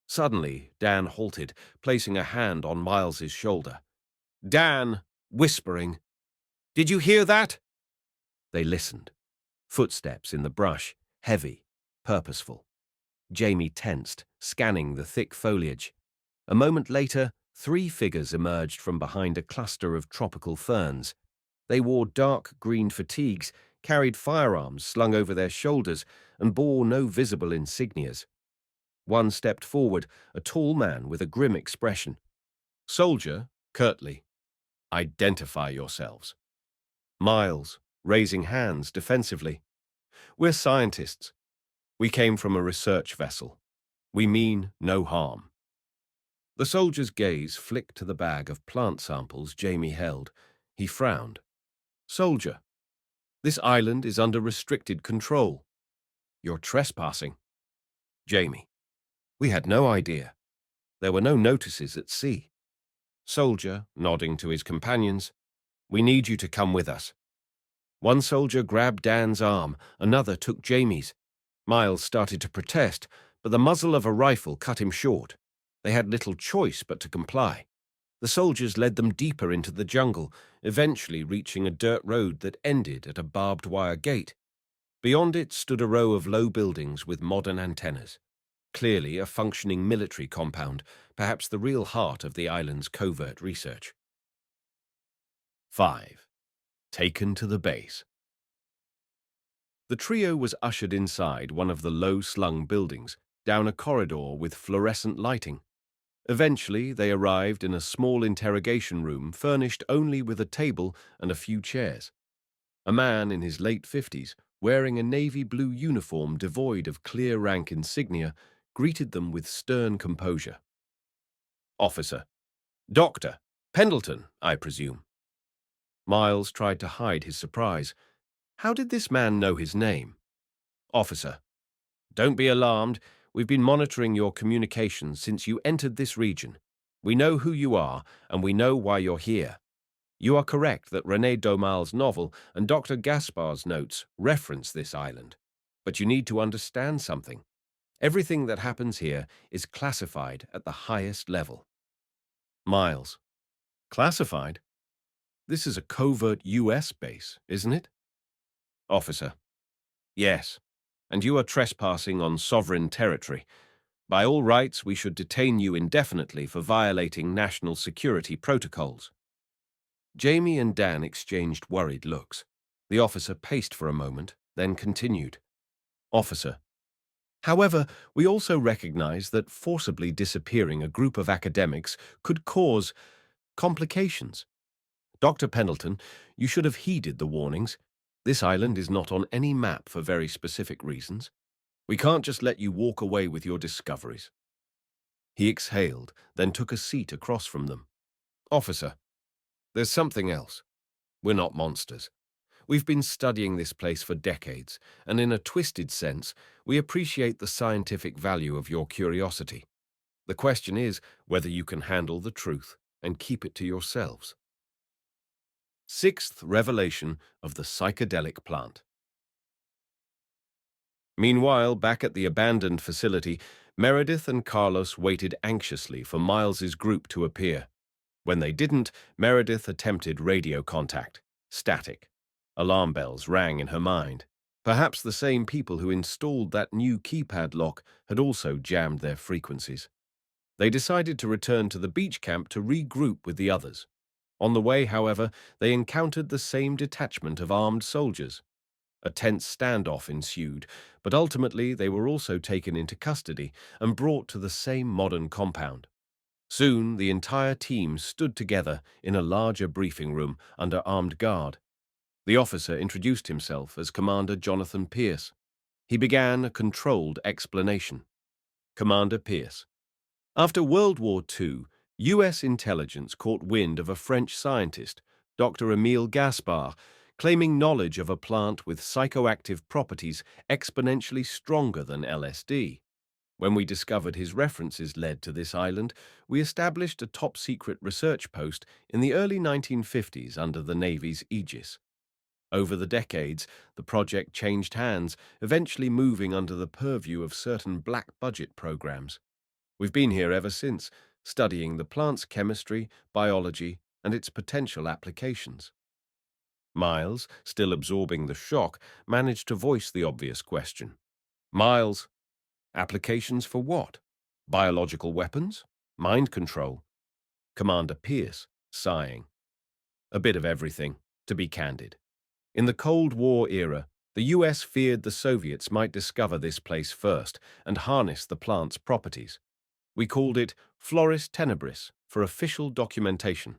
Suddenly, Dan halted, placing a hand on Miles's shoulder. Dan, whispering, "Did you hear that?" They listened. Footsteps in the brush, heavy, purposeful. Jamie tensed, scanning the thick foliage. A moment later, 3 figures emerged from behind a cluster of tropical ferns. They wore dark green fatigues, carried firearms slung over their shoulders, and bore no visible insignias. One stepped forward, a tall man with a grim expression. Soldier, curtly, "Identify yourselves." Miles, raising hands defensively. "We're scientists. We came from a research vessel. We mean no harm." The soldier's gaze flicked to the bag of plant samples Jamie held. He frowned. "Soldier, this island is under restricted control. You're trespassing." Jamie, "We had no idea. There were no notices at sea." Soldier, nodding to his companions, "We need you to come with us." One soldier grabbed Dan's arm, another took Jamie's. Miles started to protest, but the muzzle of a rifle cut him short. They had little choice but to comply. The soldiers led them deeper into the jungle, eventually reaching a dirt road that ended at a barbed wire gate. Beyond it stood a row of low buildings with modern antennas. Clearly a functioning military compound, perhaps the real heart of the island's covert research. 5. Taken to the base. The trio was ushered inside one of the low-slung buildings, down a corridor with fluorescent lighting. Eventually, they arrived in a small interrogation room furnished only with a table and a few chairs. A man in his late 50s, wearing a navy blue uniform devoid of clear rank insignia, greeted them with stern composure. "Officer. Doctor. Pendleton, I presume." Miles tried to hide his surprise. How did this man know his name? "Officer. Don't be alarmed. We've been monitoring your communications since you entered this region. We know who you are, and we know why you're here. You are correct that René Daumal's novel and Dr. Gaspar's notes reference this island. But you need to understand something. Everything that happens here is classified at the highest level." Miles. "Classified? This is a covert US base, isn't it?" Officer. "Yes, and you are trespassing on sovereign territory. By all rights, we should detain you indefinitely for violating national security protocols." Jamie and Dan exchanged worried looks. The officer paced for a moment, then continued. "Officer. However, we also recognize that forcibly disappearing a group of academics could cause complications. Dr. Pendleton, you should have heeded the warnings. This island is not on any map for very specific reasons. We can't just let you walk away with your discoveries." He exhaled, then took a seat across from them. "Officer, there's something else. We're not monsters. We've been studying this place for decades, and in a twisted sense, we appreciate the scientific value of your curiosity. The question is whether you can handle the truth and keep it to yourselves." Sixth revelation of the psychedelic plant. Meanwhile, back at the abandoned facility, Meredith and Carlos waited anxiously for Miles's group to appear. When they didn't, Meredith attempted radio contact. Static. Alarm bells rang in her mind. Perhaps the same people who installed that new keypad lock had also jammed their frequencies. They decided to return to the beach camp to regroup with the others. On the way, however, they encountered the same detachment of armed soldiers. A tense standoff ensued, but ultimately they were also taken into custody and brought to the same modern compound. Soon, the entire team stood together in a larger briefing room under armed guard. The officer introduced himself as Commander Jonathan Pierce. He began a controlled explanation. Commander Pierce. After World War II, US intelligence caught wind of a French scientist, Dr. Émile Gaspard, claiming knowledge of a plant with psychoactive properties exponentially stronger than LSD. When we discovered his references led to this island, we established a top-secret research post in the early 1950s under the Navy's aegis. Over the decades, the project changed hands, eventually moving under the purview of certain black-budget programs. We've been here ever since, studying the plant's chemistry, biology, and its potential applications. Miles, still absorbing the shock, managed to voice the obvious question. Miles, applications for what? Biological weapons? Mind control? Commander Pierce, sighing. A bit of everything, to be candid. In the Cold War era, the US feared the Soviets might discover this place first and harness the plant's properties. We called it Floris tenebris for official documentation.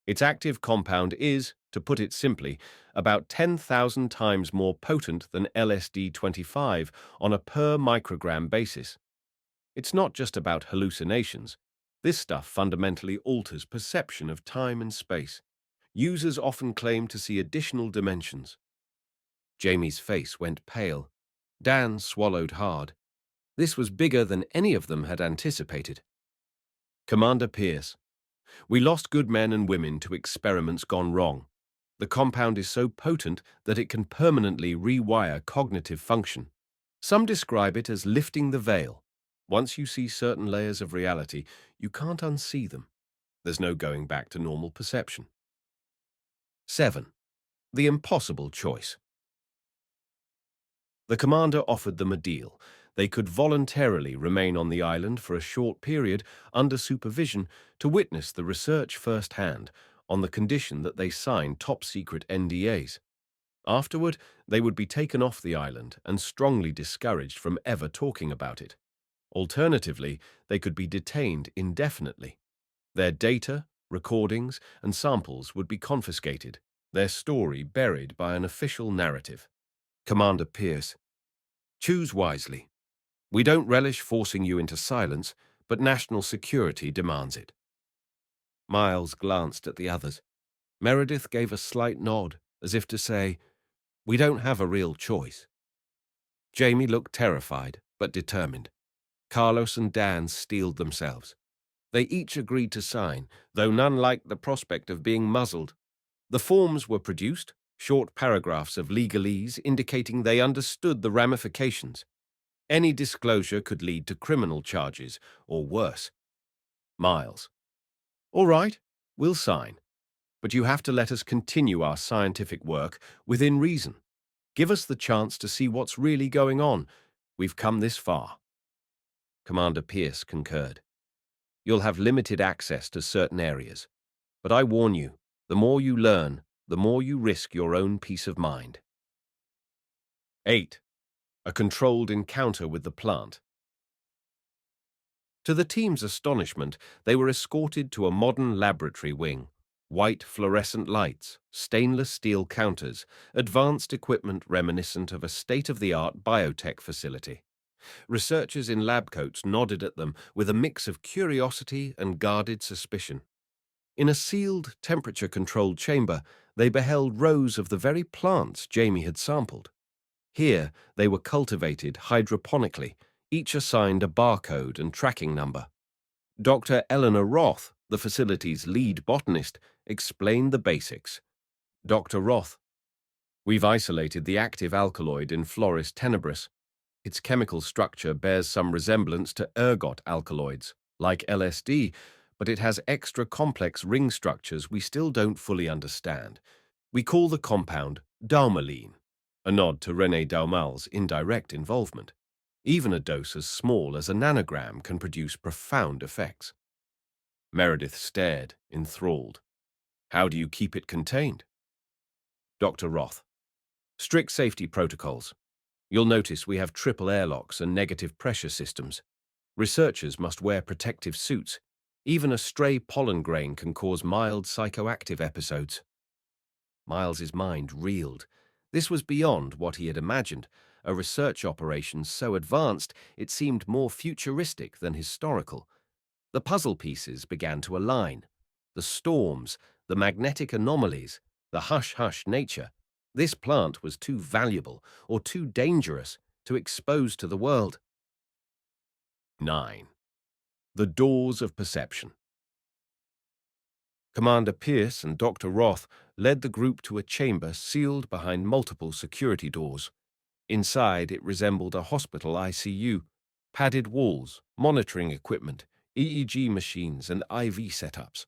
Its active compound is, to put it simply, about 10,000 times more potent than LSD-25 on a per-microgram basis. It's not just about hallucinations. This stuff fundamentally alters perception of time and space. Users often claim to see additional dimensions. Jamie's face went pale. Dan swallowed hard. This was bigger than any of them had anticipated. Commander Pierce, we lost good men and women to experiments gone wrong. The compound is so potent that it can permanently rewire cognitive function. Some describe it as lifting the veil. Once you see certain layers of reality, you can't unsee them. There's no going back to normal perception. 7. The impossible choice. The commander offered them a deal. They could voluntarily remain on the island for a short period under supervision to witness the research firsthand, on the condition that they sign top-secret NDAs. Afterward, they would be taken off the island and strongly discouraged from ever talking about it. Alternatively, they could be detained indefinitely. Their data, recordings, and samples would be confiscated, their story buried by an official narrative. Commander Pierce, choose wisely. We don't relish forcing you into silence, but national security demands it. Miles glanced at the others. Meredith gave a slight nod, as if to say, we don't have a real choice. Jamie looked terrified, but determined. Carlos and Dan steeled themselves. They each agreed to sign, though none liked the prospect of being muzzled. The forms were produced, short paragraphs of legalese indicating they understood the ramifications. Any disclosure could lead to criminal charges, or worse. Miles. All right, we'll sign. But you have to let us continue our scientific work within reason. Give us the chance to see what's really going on. We've come this far. Commander Pierce concurred. You'll have limited access to certain areas. But I warn you, the more you learn, the more you risk your own peace of mind. 8. A controlled encounter with the plant. To the team's astonishment, they were escorted to a modern laboratory wing. White fluorescent lights, stainless steel counters, advanced equipment reminiscent of a state-of-the-art biotech facility. Researchers in lab coats nodded at them with a mix of curiosity and guarded suspicion. In a sealed, temperature-controlled chamber, they beheld rows of the very plants Jamie had sampled. Here, they were cultivated hydroponically, each assigned a barcode and tracking number. Dr. Eleanor Roth, the facility's lead botanist, explained the basics. Dr. Roth, we've isolated the active alkaloid in Floris tenebris. Its chemical structure bears some resemblance to ergot alkaloids, like LSD, but it has extra complex ring structures we still don't fully understand. We call the compound daumaline, a nod to René Daumal's indirect involvement. Even a dose as small as a nanogram can produce profound effects. Meredith stared, enthralled. How do you keep it contained? Dr. Roth, strict safety protocols. You'll notice we have triple airlocks and negative pressure systems. Researchers must wear protective suits. Even a stray pollen grain can cause mild psychoactive episodes. Miles's mind reeled. This was beyond what he had imagined. a research operation so advanced it seemed more futuristic than historical. The puzzle pieces began to align. The storms, the magnetic anomalies, the hush-hush nature. This plant was too valuable or too dangerous to expose to the world. 9. The Doors of Perception. Commander Pierce and Dr. Roth led the group to a chamber sealed behind multiple security doors. Inside, it resembled a hospital ICU. Padded walls, monitoring equipment, EEG machines, and IV setups.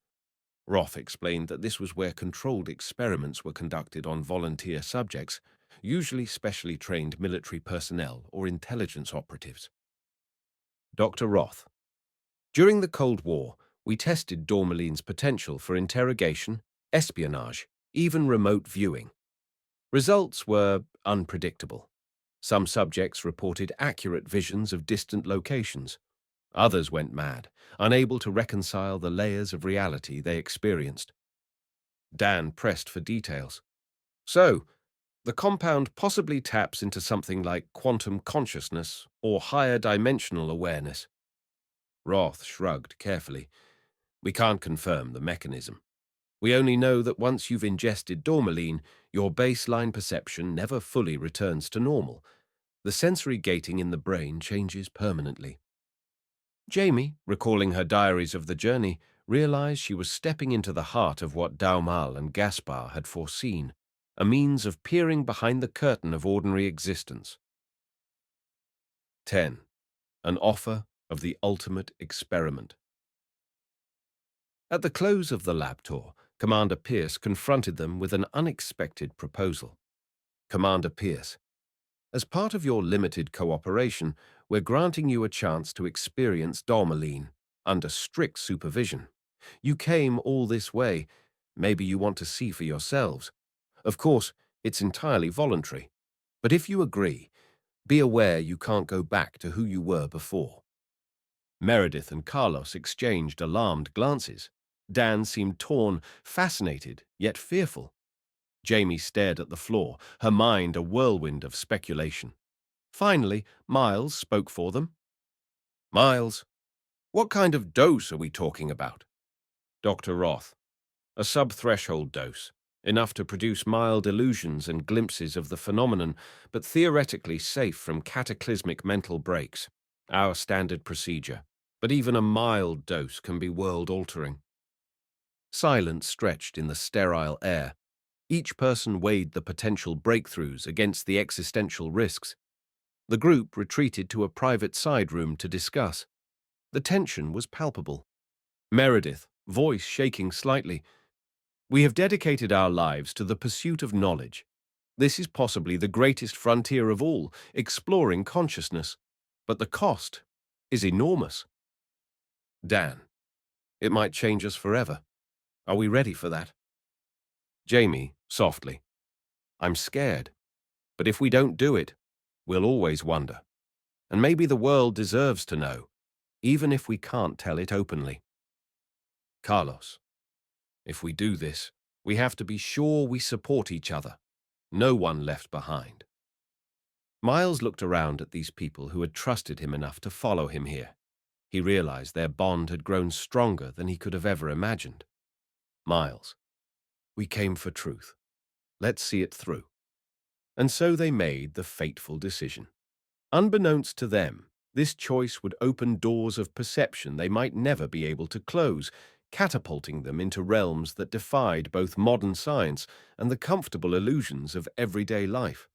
Roth explained that this was where controlled experiments were conducted on volunteer subjects, usually specially trained military personnel or intelligence operatives. Dr. Roth. During the Cold War, we tested Dormaline's potential for interrogation, espionage, even remote viewing. Results were unpredictable. Some subjects reported accurate visions of distant locations. Others went mad, unable to reconcile the layers of reality they experienced. Dan pressed for details. So, the compound possibly taps into something like quantum consciousness or higher dimensional awareness. Roth shrugged carefully. We can't confirm the mechanism. We only know that once you've ingested Dormaline, your baseline perception never fully returns to normal. The sensory gating in the brain changes permanently. Jamie, recalling her diaries of the journey, realized she was stepping into the heart of what Daumal and Gaspar had foreseen, a means of peering behind the curtain of ordinary existence. 10. An offer of the ultimate experiment. At the close of the lab tour, Commander Pierce confronted them with an unexpected proposal. Commander Pierce, as part of your limited cooperation, we're granting you a chance to experience Dormaline under strict supervision. You came all this way. Maybe you want to see for yourselves. Of course, it's entirely voluntary. But if you agree, be aware you can't go back to who you were before. Meredith and Carlos exchanged alarmed glances. Dan seemed torn, fascinated, yet fearful. Jamie stared at the floor, her mind a whirlwind of speculation. Finally, Miles spoke for them. Miles, what kind of dose are we talking about? Dr. Roth. A sub-threshold dose, enough to produce mild illusions and glimpses of the phenomenon, but theoretically safe from cataclysmic mental breaks. Our standard procedure. But even a mild dose can be world-altering. Silence stretched in the sterile air. Each person weighed the potential breakthroughs against the existential risks. The group retreated to a private side room to discuss. The tension was palpable. Meredith, voice shaking slightly. We have dedicated our lives to the pursuit of knowledge. This is possibly the greatest frontier of all, exploring consciousness. But the cost is enormous. Dan, it might change us forever. Are we ready for that? Jamie, softly. I'm scared. But if we don't do it, we'll always wonder. And maybe the world deserves to know, even if we can't tell it openly. Carlos, if we do this, we have to be sure we support each other. No one left behind. Miles looked around at these people who had trusted him enough to follow him here. He realized their bond had grown stronger than he could have ever imagined. Miles, we came for truth. Let's see it through. And so they made the fateful decision. Unbeknownst to them, this choice would open doors of perception they might never be able to close, catapulting them into realms that defied both modern science and the comfortable illusions of everyday life.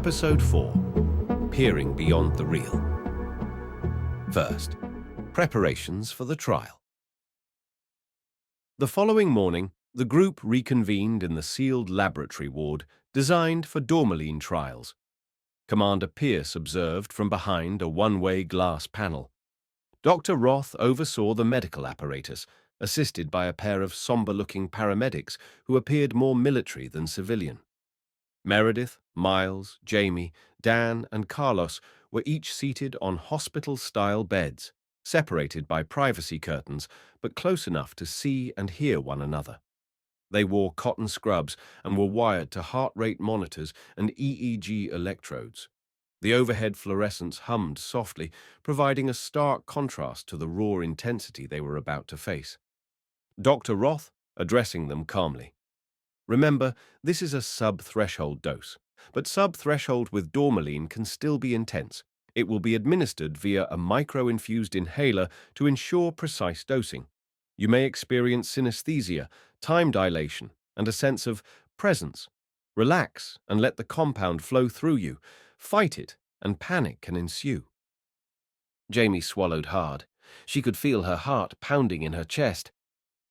Episode 4. Peering Beyond the Real. First, preparations for the trial. The following morning, the group reconvened in the sealed laboratory ward designed for Dormaline trials. Commander Pierce observed from behind a one-way glass panel. Dr. Roth oversaw the medical apparatus, assisted by a pair of somber-looking paramedics who appeared more military than civilian. Meredith, Miles, Jamie, Dan, and Carlos were each seated on hospital-style beds, separated by privacy curtains, but close enough to see and hear one another. They wore cotton scrubs and were wired to heart rate monitors and EEG electrodes. The overhead fluorescents hummed softly, providing a stark contrast to the raw intensity they were about to face. Dr. Roth, addressing them calmly. Remember, this is a sub-threshold dose, but sub-threshold with Dormaline can still be intense. It will be administered via a micro-infused inhaler to ensure precise dosing. You may experience synesthesia, time dilation, and a sense of presence. Relax and let the compound flow through you. Fight it, and panic can ensue. Jamie swallowed hard. She could feel her heart pounding in her chest.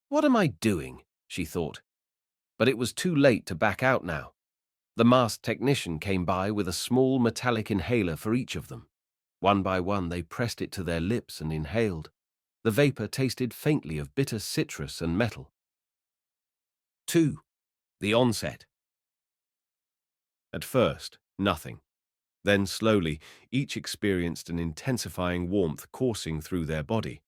What am I doing? She thought. But it was too late to back out now. The masked technician came by with a small metallic inhaler for each of them. One by one they pressed it to their lips and inhaled. The vapor tasted faintly of bitter citrus and metal. 2. The onset. At first, nothing. Then slowly, each experienced an intensifying warmth coursing through their body.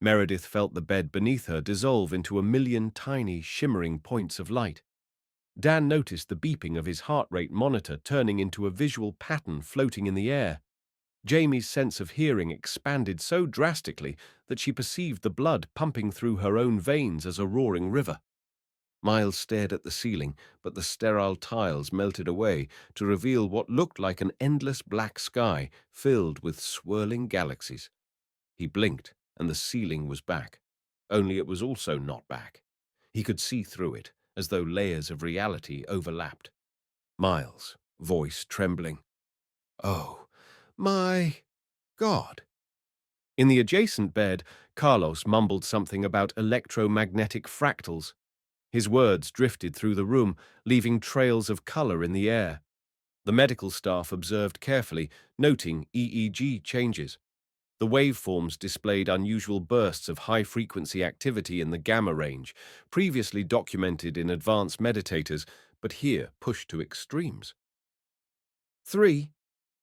Meredith felt the bed beneath her dissolve into a million tiny, shimmering points of light. Dan noticed the beeping of his heart rate monitor turning into a visual pattern floating in the air. Jamie's sense of hearing expanded so drastically that she perceived the blood pumping through her own veins as a roaring river. Miles stared at the ceiling, but the sterile tiles melted away to reveal what looked like an endless black sky filled with swirling galaxies. He blinked, and the ceiling was back. Only it was also not back. He could see through it, as though layers of reality overlapped. Miles, voice trembling. Oh, my God. In the adjacent bed, Carlos mumbled something about electromagnetic fractals. His words drifted through the room, leaving trails of color in the air. The medical staff observed carefully, noting EEG changes. The waveforms displayed unusual bursts of high-frequency activity in the gamma range, previously documented in advanced meditators, but here pushed to extremes. 3.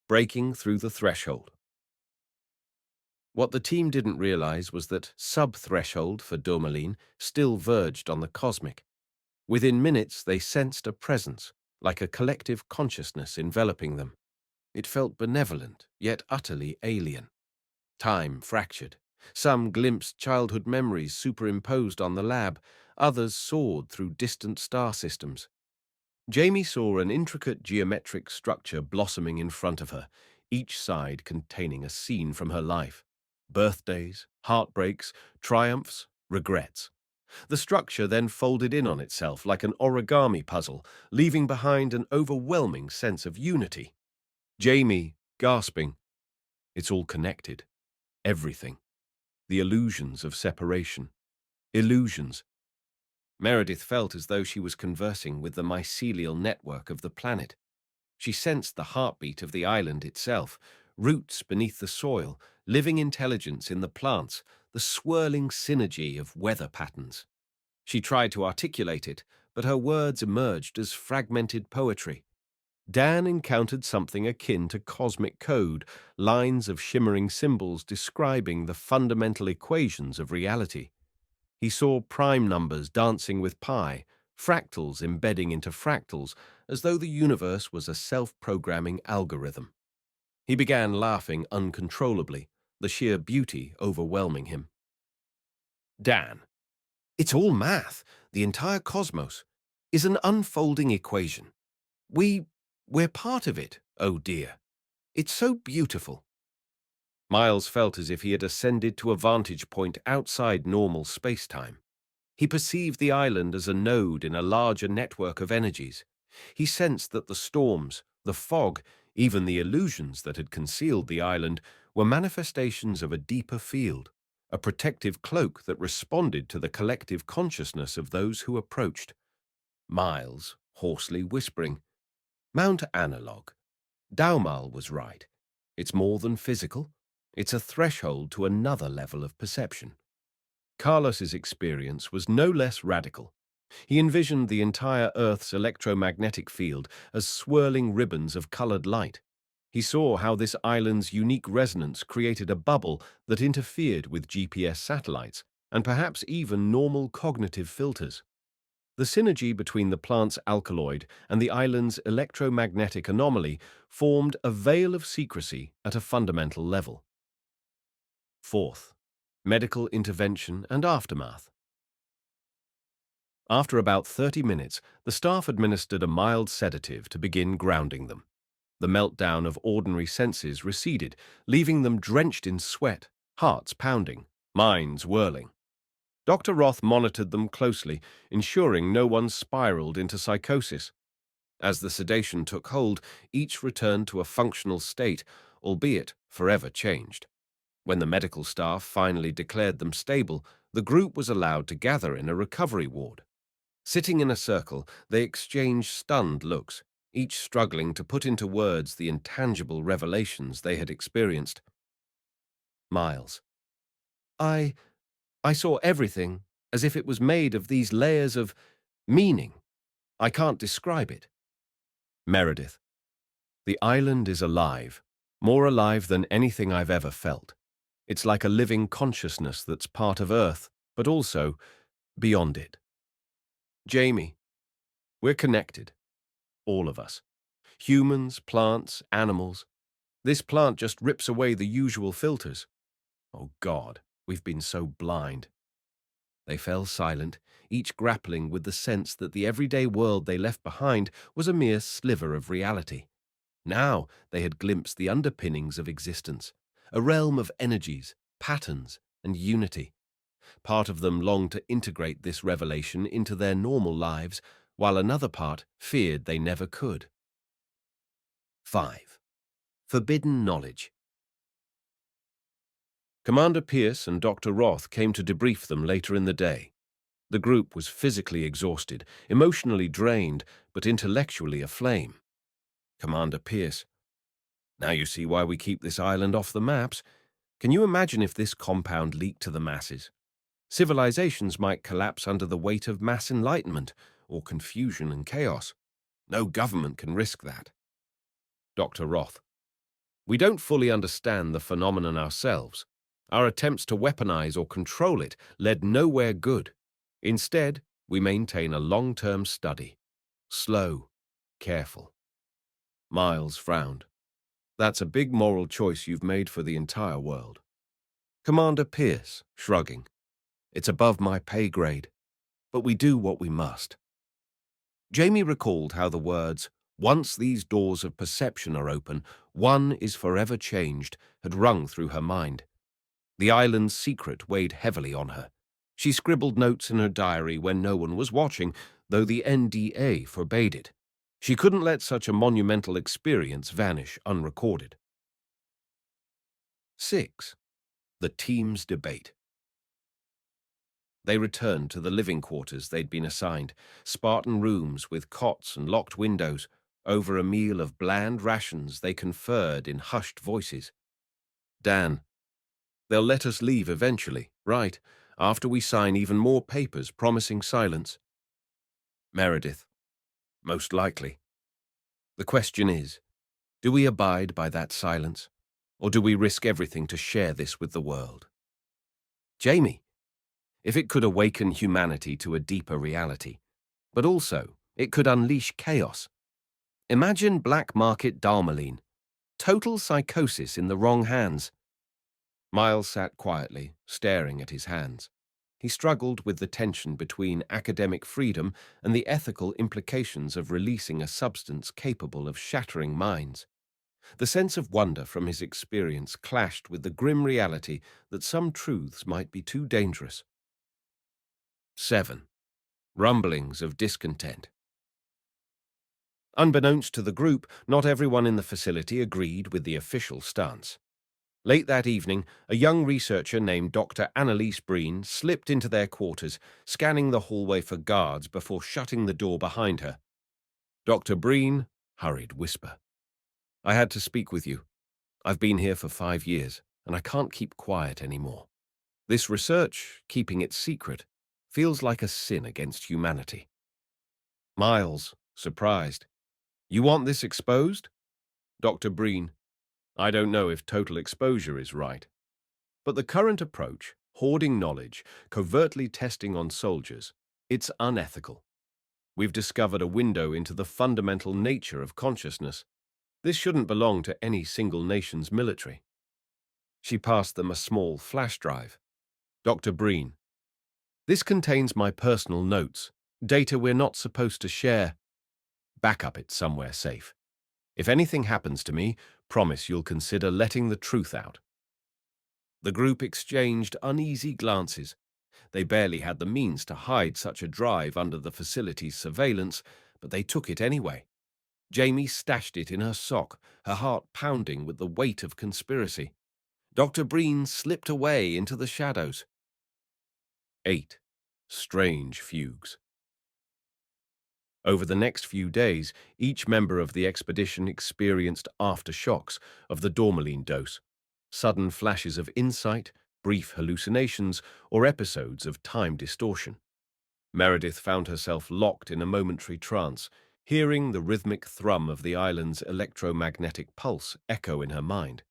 Breaking through the threshold. What the team didn't realize was that sub-threshold for Dormaline still verged on the cosmic. Within minutes, they sensed a presence, like a collective consciousness enveloping them. It felt benevolent, yet utterly alien. Time fractured. Some glimpsed childhood memories superimposed on the lab, others soared through distant star systems. Jamie saw an intricate geometric structure blossoming in front of her, each side containing a scene from her life. Birthdays, heartbreaks, triumphs, regrets. The structure then folded in on itself like an origami puzzle, leaving behind an overwhelming sense of unity. Jamie, gasping, it's all connected. Everything. The illusions of separation. Illusions. Meredith felt as though she was conversing with the mycelial network of the planet. She sensed the heartbeat of the island itself, roots beneath the soil, living intelligence in the plants, the swirling synergy of weather patterns. She tried to articulate it, but her words emerged as fragmented poetry. Dan encountered something akin to cosmic code, lines of shimmering symbols describing the fundamental equations of reality. He saw prime numbers dancing with pi, fractals embedding into fractals, as though the universe was a self-programming algorithm. He began laughing uncontrollably, the sheer beauty overwhelming him. Dan, it's all math. The entire cosmos is an unfolding equation. We're part of it, oh dear. It's so beautiful. Miles felt as if he had ascended to a vantage point outside normal space-time. He perceived the island as a node in a larger network of energies. He sensed that the storms, The fog, even the illusions that had concealed the island, were manifestations of a deeper field, a protective cloak that responded to the collective consciousness of those who approached. Miles, hoarsely whispering, "Mount Analogue. Daumal was right. It's more than physical. It's a threshold to another level of perception." Carlos's experience was no less radical. He envisioned the entire Earth's electromagnetic field as swirling ribbons of colored light. He saw how this island's unique resonance created a bubble that interfered with GPS satellites and perhaps even normal cognitive filters. The synergy between the plant's alkaloid and the island's electromagnetic anomaly formed a veil of secrecy at a fundamental level. Fourth, medical intervention and aftermath. After about 30 minutes, the staff administered a mild sedative to begin grounding them. The meltdown of ordinary senses receded, leaving them drenched in sweat, hearts pounding, minds whirling. Dr. Roth monitored them closely, ensuring no one spiraled into psychosis. As the sedation took hold, each returned to a functional state, albeit forever changed. When the medical staff finally declared them stable, the group was allowed to gather in a recovery ward. Sitting in a circle, they exchanged stunned looks, each struggling to put into words the intangible revelations they had experienced. Miles. I saw everything as if it was made of these layers of meaning. I can't describe it. Meredith. The island is alive, more alive than anything I've ever felt. It's like a living consciousness that's part of Earth, but also beyond it. Jamie. We're connected. All of us. Humans, plants, animals. This plant just rips away the usual filters. Oh God, we've been so blind. They fell silent, each grappling with the sense that the everyday world they left behind was a mere sliver of reality. Now they had glimpsed the underpinnings of existence, a realm of energies, patterns, and unity. Part of them longed to integrate this revelation into their normal lives, while another part feared they never could. 5. Forbidden knowledge. Commander Pierce and Dr. Roth came to debrief them later in the day. The group was physically exhausted, emotionally drained, but intellectually aflame. Commander Pierce. Now you see why we keep this island off the maps. Can you imagine if this compound leaked to the masses? Civilizations might collapse under the weight of mass enlightenment, or confusion and chaos. No government can risk that. Dr. Roth. We don't fully understand the phenomenon ourselves. Our attempts to weaponize or control it led nowhere good. Instead, we maintain a long-term study. Slow, careful. Miles frowned. That's a big moral choice you've made for the entire world. Commander Pierce, shrugging. It's above my pay grade, but we do what we must. Jamie recalled how the words, "Once these doors of perception are open, one is forever changed," had rung through her mind. The island's secret weighed heavily on her. She scribbled notes in her diary when no one was watching, though the NDA forbade it. She couldn't let such a monumental experience vanish unrecorded. 6. The team's debate. They returned to the living quarters they'd been assigned, Spartan rooms with cots and locked windows. Over a meal of bland rations, they conferred in hushed voices. Dan. They'll let us leave eventually, right, after we sign even more papers promising silence. Meredith. Most likely. The question is, do we abide by that silence, or do we risk everything to share this with the world? Jamie. If it could awaken humanity to a deeper reality, but also it could unleash chaos. Imagine black market Darmaline. Total psychosis in the wrong hands. Miles sat quietly, staring at his hands. He struggled with the tension between academic freedom and the ethical implications of releasing a substance capable of shattering minds. The sense of wonder from his experience clashed with the grim reality that some truths might be too dangerous. 7. Rumblings of discontent. Unbeknownst to the group, not everyone in the facility agreed with the official stance. Late that evening, a young researcher named Dr. Annalise Breen slipped into their quarters, scanning the hallway for guards before shutting the door behind her. Dr. Breen, hurried whisper. I had to speak with you. I've been here for 5 years, and I can't keep quiet anymore. This research, keeping it secret, feels like a sin against humanity. Miles, surprised. You want this exposed? Dr. Breen, I don't know if total exposure is right. But the current approach, hoarding knowledge, covertly testing on soldiers, it's unethical. We've discovered a window into the fundamental nature of consciousness. This shouldn't belong to any single nation's military. She passed them a small flash drive. Dr. Breen, this contains my personal notes, data we're not supposed to share. Backup it somewhere safe. If anything happens to me, promise you'll consider letting the truth out. The group exchanged uneasy glances. They barely had the means to hide such a drive under the facility's surveillance, but they took it anyway. Jamie stashed it in her sock, her heart pounding with the weight of conspiracy. Dr. Breen slipped away into the shadows. 8. Strange fugues. Over the next few days, each member of the expedition experienced aftershocks of the dormaline dose, sudden flashes of insight, brief hallucinations, or episodes of time distortion. Meredith found herself locked in a momentary trance, hearing the rhythmic thrum of the island's electromagnetic pulse echo in her mind.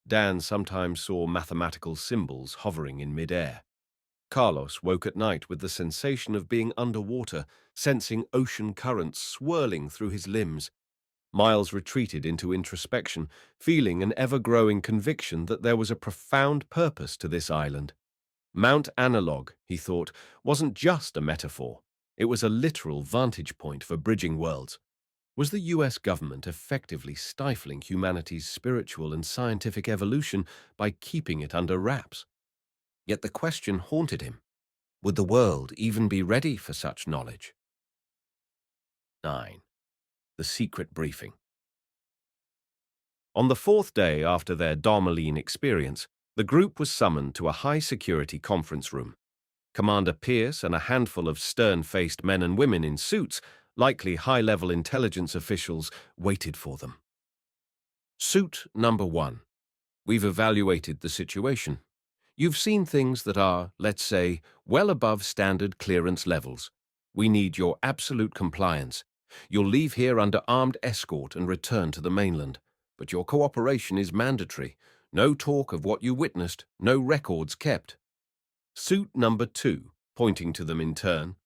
Dan sometimes saw mathematical symbols hovering in midair. Carlos woke at night with the sensation of being underwater, sensing ocean currents swirling through his limbs. Miles retreated into introspection, feeling an ever-growing conviction that there was a profound purpose to this island. Mount Analogue, he thought, wasn't just a metaphor. It was a literal vantage point for bridging worlds. Was the US government effectively stifling humanity's spiritual and scientific evolution by keeping it under wraps? Yet the question haunted him. Would the world even be ready for such knowledge? 9. The secret briefing. On the 4th day after their Darmaline experience, the group was summoned to a high-security conference room. Commander Pierce and a handful of stern-faced men and women in suits, likely high-level intelligence officials, waited for them. Suit number 1. We've evaluated the situation. You've seen things that are, let's say, well above standard clearance levels. We need your absolute compliance. You'll leave here under armed escort and return to the mainland. But your cooperation is mandatory. No talk of what you witnessed, no records kept. Suit number 2, pointing to them in turn.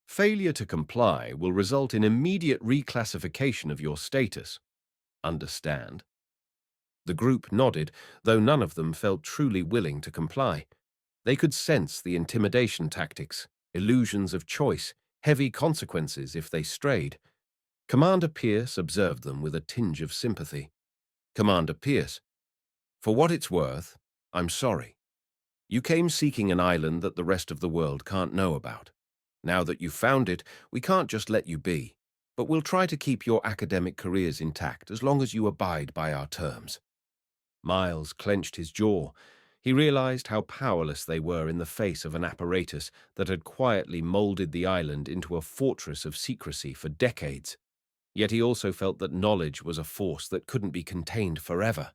Failure to comply will result in immediate reclassification of your status. Understand? The group nodded, though none of them felt truly willing to comply. They could sense the intimidation tactics, illusions of choice, heavy consequences if they strayed. Commander Pierce observed them with a tinge of sympathy. Commander Pierce, for what it's worth, I'm sorry. You came seeking an island that the rest of the world can't know about. Now that you've found it, we can't just let you be, but we'll try to keep your academic careers intact as long as you abide by our terms. Miles clenched his jaw. He realized how powerless they were in the face of an apparatus that had quietly molded the island into a fortress of secrecy for decades. Yet he also felt that knowledge was a force that couldn't be contained forever.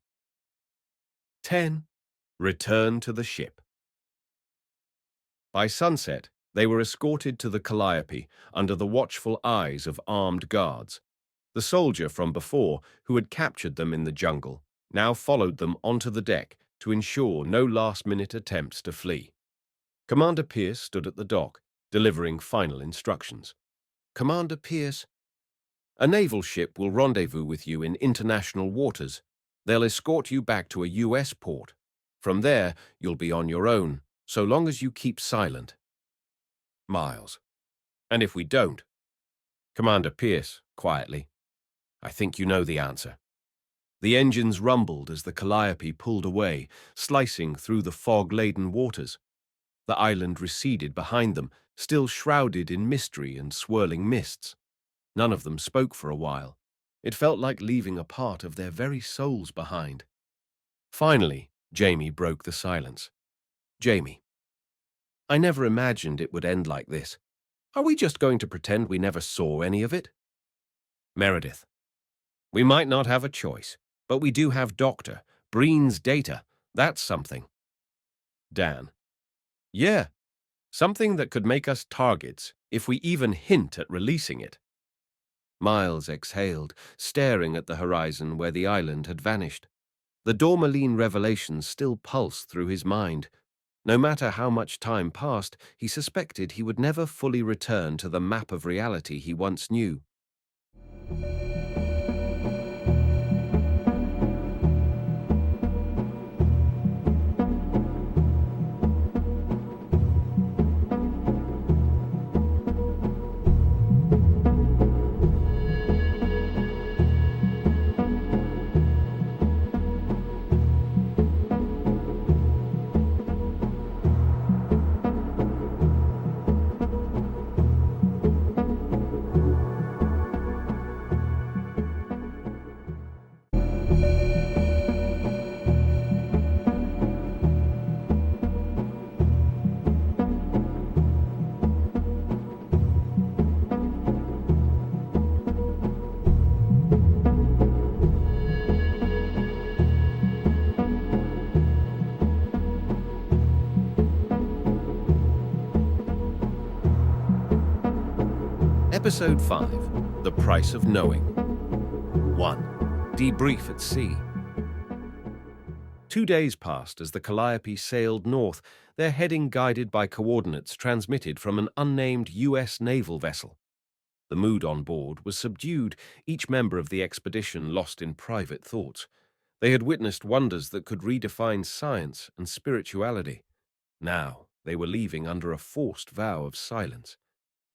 10. Return to the ship. By sunset, they were escorted to the Calliope under the watchful eyes of armed guards. The soldier from before, who had captured them in the jungle, now followed them onto the deck to ensure no last-minute attempts to flee. Commander Pierce stood at the dock, delivering final instructions. Commander Pierce, a naval ship will rendezvous with you in international waters. They'll escort you back to a US port. From there, you'll be on your own, so long as you keep silent. Miles, and if we don't? Commander Pierce, quietly, I think you know the answer. The engines rumbled as the Calliope pulled away, slicing through the fog-laden waters. The island receded behind them, still shrouded in mystery and swirling mists. None of them spoke for a while. It felt like leaving a part of their very souls behind. Finally, Jamie broke the silence. Jamie, I never imagined it would end like this. Are we just going to pretend we never saw any of it? Meredith, we might not have a choice, but we do have Dr. Breen's data. That's something. Dan, yeah, something that could make us targets if we even hint at releasing it. Miles exhaled, staring at the horizon where the island had vanished. The Dormaline revelations still pulsed through his mind. No matter how much time passed, he suspected he would never fully return to the map of reality he once knew. Episode 5, The Price of Knowing. 1. Debrief at Sea. 2 days passed as the Calliope sailed north, their heading guided by coordinates transmitted from an unnamed U.S. naval vessel. The mood on board was subdued, each member of the expedition lost in private thoughts. They had witnessed wonders that could redefine science and spirituality. Now they were leaving under a forced vow of silence.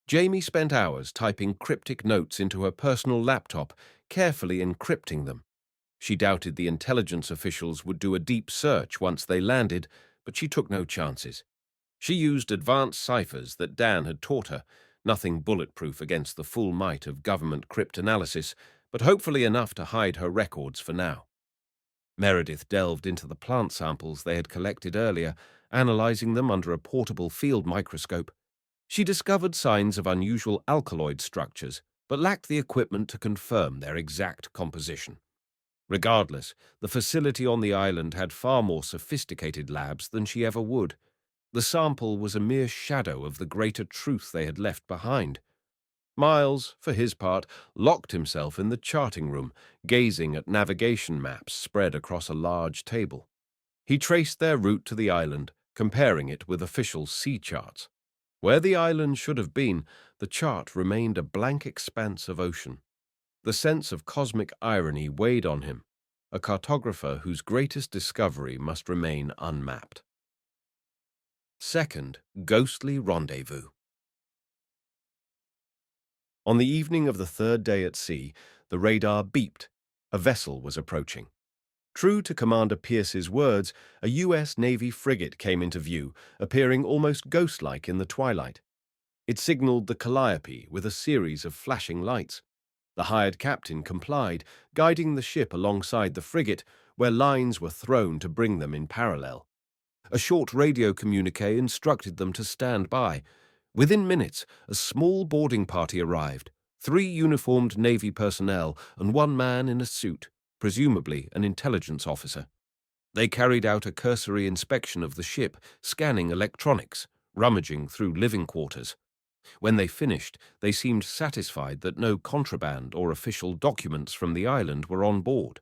Jamie spent hours typing cryptic notes into her personal laptop, carefully encrypting them. She doubted the intelligence officials would do a deep search once they landed, but she took no chances. She used advanced ciphers that Dan had taught her, nothing bulletproof against the full might of government cryptanalysis, but hopefully enough to hide her records for now. Meredith delved into the plant samples they had collected earlier, analyzing them under a portable field microscope. She discovered signs of unusual alkaloid structures, but lacked the equipment to confirm their exact composition. Regardless, the facility on the island had far more sophisticated labs than she ever would. The sample was a mere shadow of the greater truth they had left behind. Miles, for his part, locked himself in the charting room, gazing at navigation maps spread across a large table. He traced their route to the island, comparing it with official sea charts. Where the island should have been, the chart remained a blank expanse of ocean. The sense of cosmic irony weighed on him, a cartographer whose greatest discovery must remain unmapped. Second, ghostly rendezvous. On the evening of the third day at sea, the radar beeped. A vessel was approaching. True to Commander Pierce's words, a U.S. Navy frigate came into view, appearing almost ghost-like in the twilight. It signaled the Calliope with a series of flashing lights. The hired captain complied, guiding the ship alongside the frigate, where lines were thrown to bring them in parallel. A short radio communique instructed them to stand by. Within minutes, a small boarding party arrived, 3 uniformed Navy personnel and 1 man in a suit, presumably an intelligence officer. They carried out a cursory inspection of the ship, scanning electronics, rummaging through living quarters. When they finished, they seemed satisfied that no contraband or official documents from the island were on board.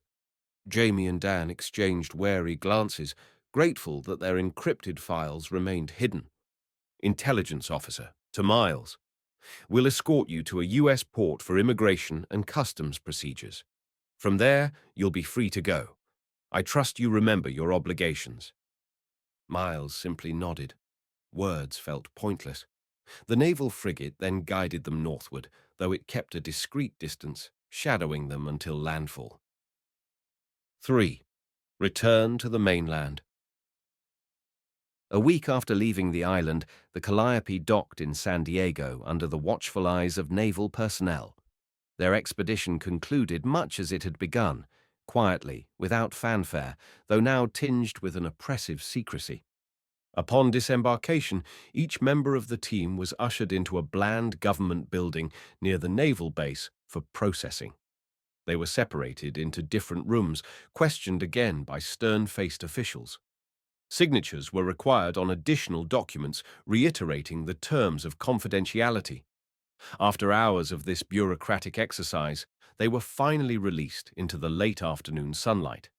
Jamie and Dan exchanged wary glances, grateful that their encrypted files remained hidden. Intelligence officer, to Miles. We'll escort you to a U.S. port for immigration and customs procedures. From there, you'll be free to go. I trust you remember your obligations. Miles simply nodded. Words felt pointless. The naval frigate then guided them northward, though it kept a discreet distance, shadowing them until landfall. 3. Return to the mainland. A week after leaving the island, the Calliope docked in San Diego under the watchful eyes of naval personnel. Their expedition concluded much as it had begun, quietly, without fanfare, though now tinged with an oppressive secrecy. Upon disembarkation, each member of the team was ushered into a bland government building near the naval base for processing. They were separated into different rooms, questioned again by stern-faced officials. Signatures were required on additional documents reiterating the terms of confidentiality. After hours of this bureaucratic exercise, they were finally released into the late afternoon sunlight.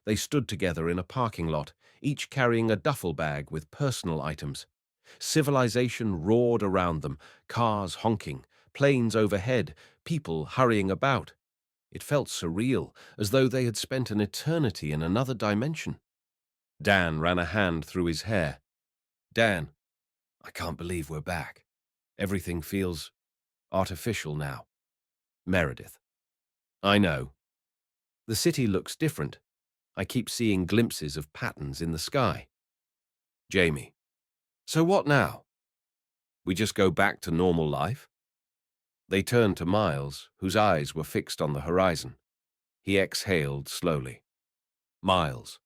They stood together in a parking lot, each carrying a duffel bag with personal items. Civilization roared around them, cars honking, planes overhead, people hurrying about. It felt surreal, as though they had spent an eternity in another dimension. Dan ran a hand through his hair. Dan, I can't believe we're back. Everything feels artificial now. Meredith. I know. The city looks different. I keep seeing glimpses of patterns in the sky. Jamie. So what now? We just go back to normal life? They turned to Miles, whose eyes were fixed on the horizon. He exhaled slowly. Miles.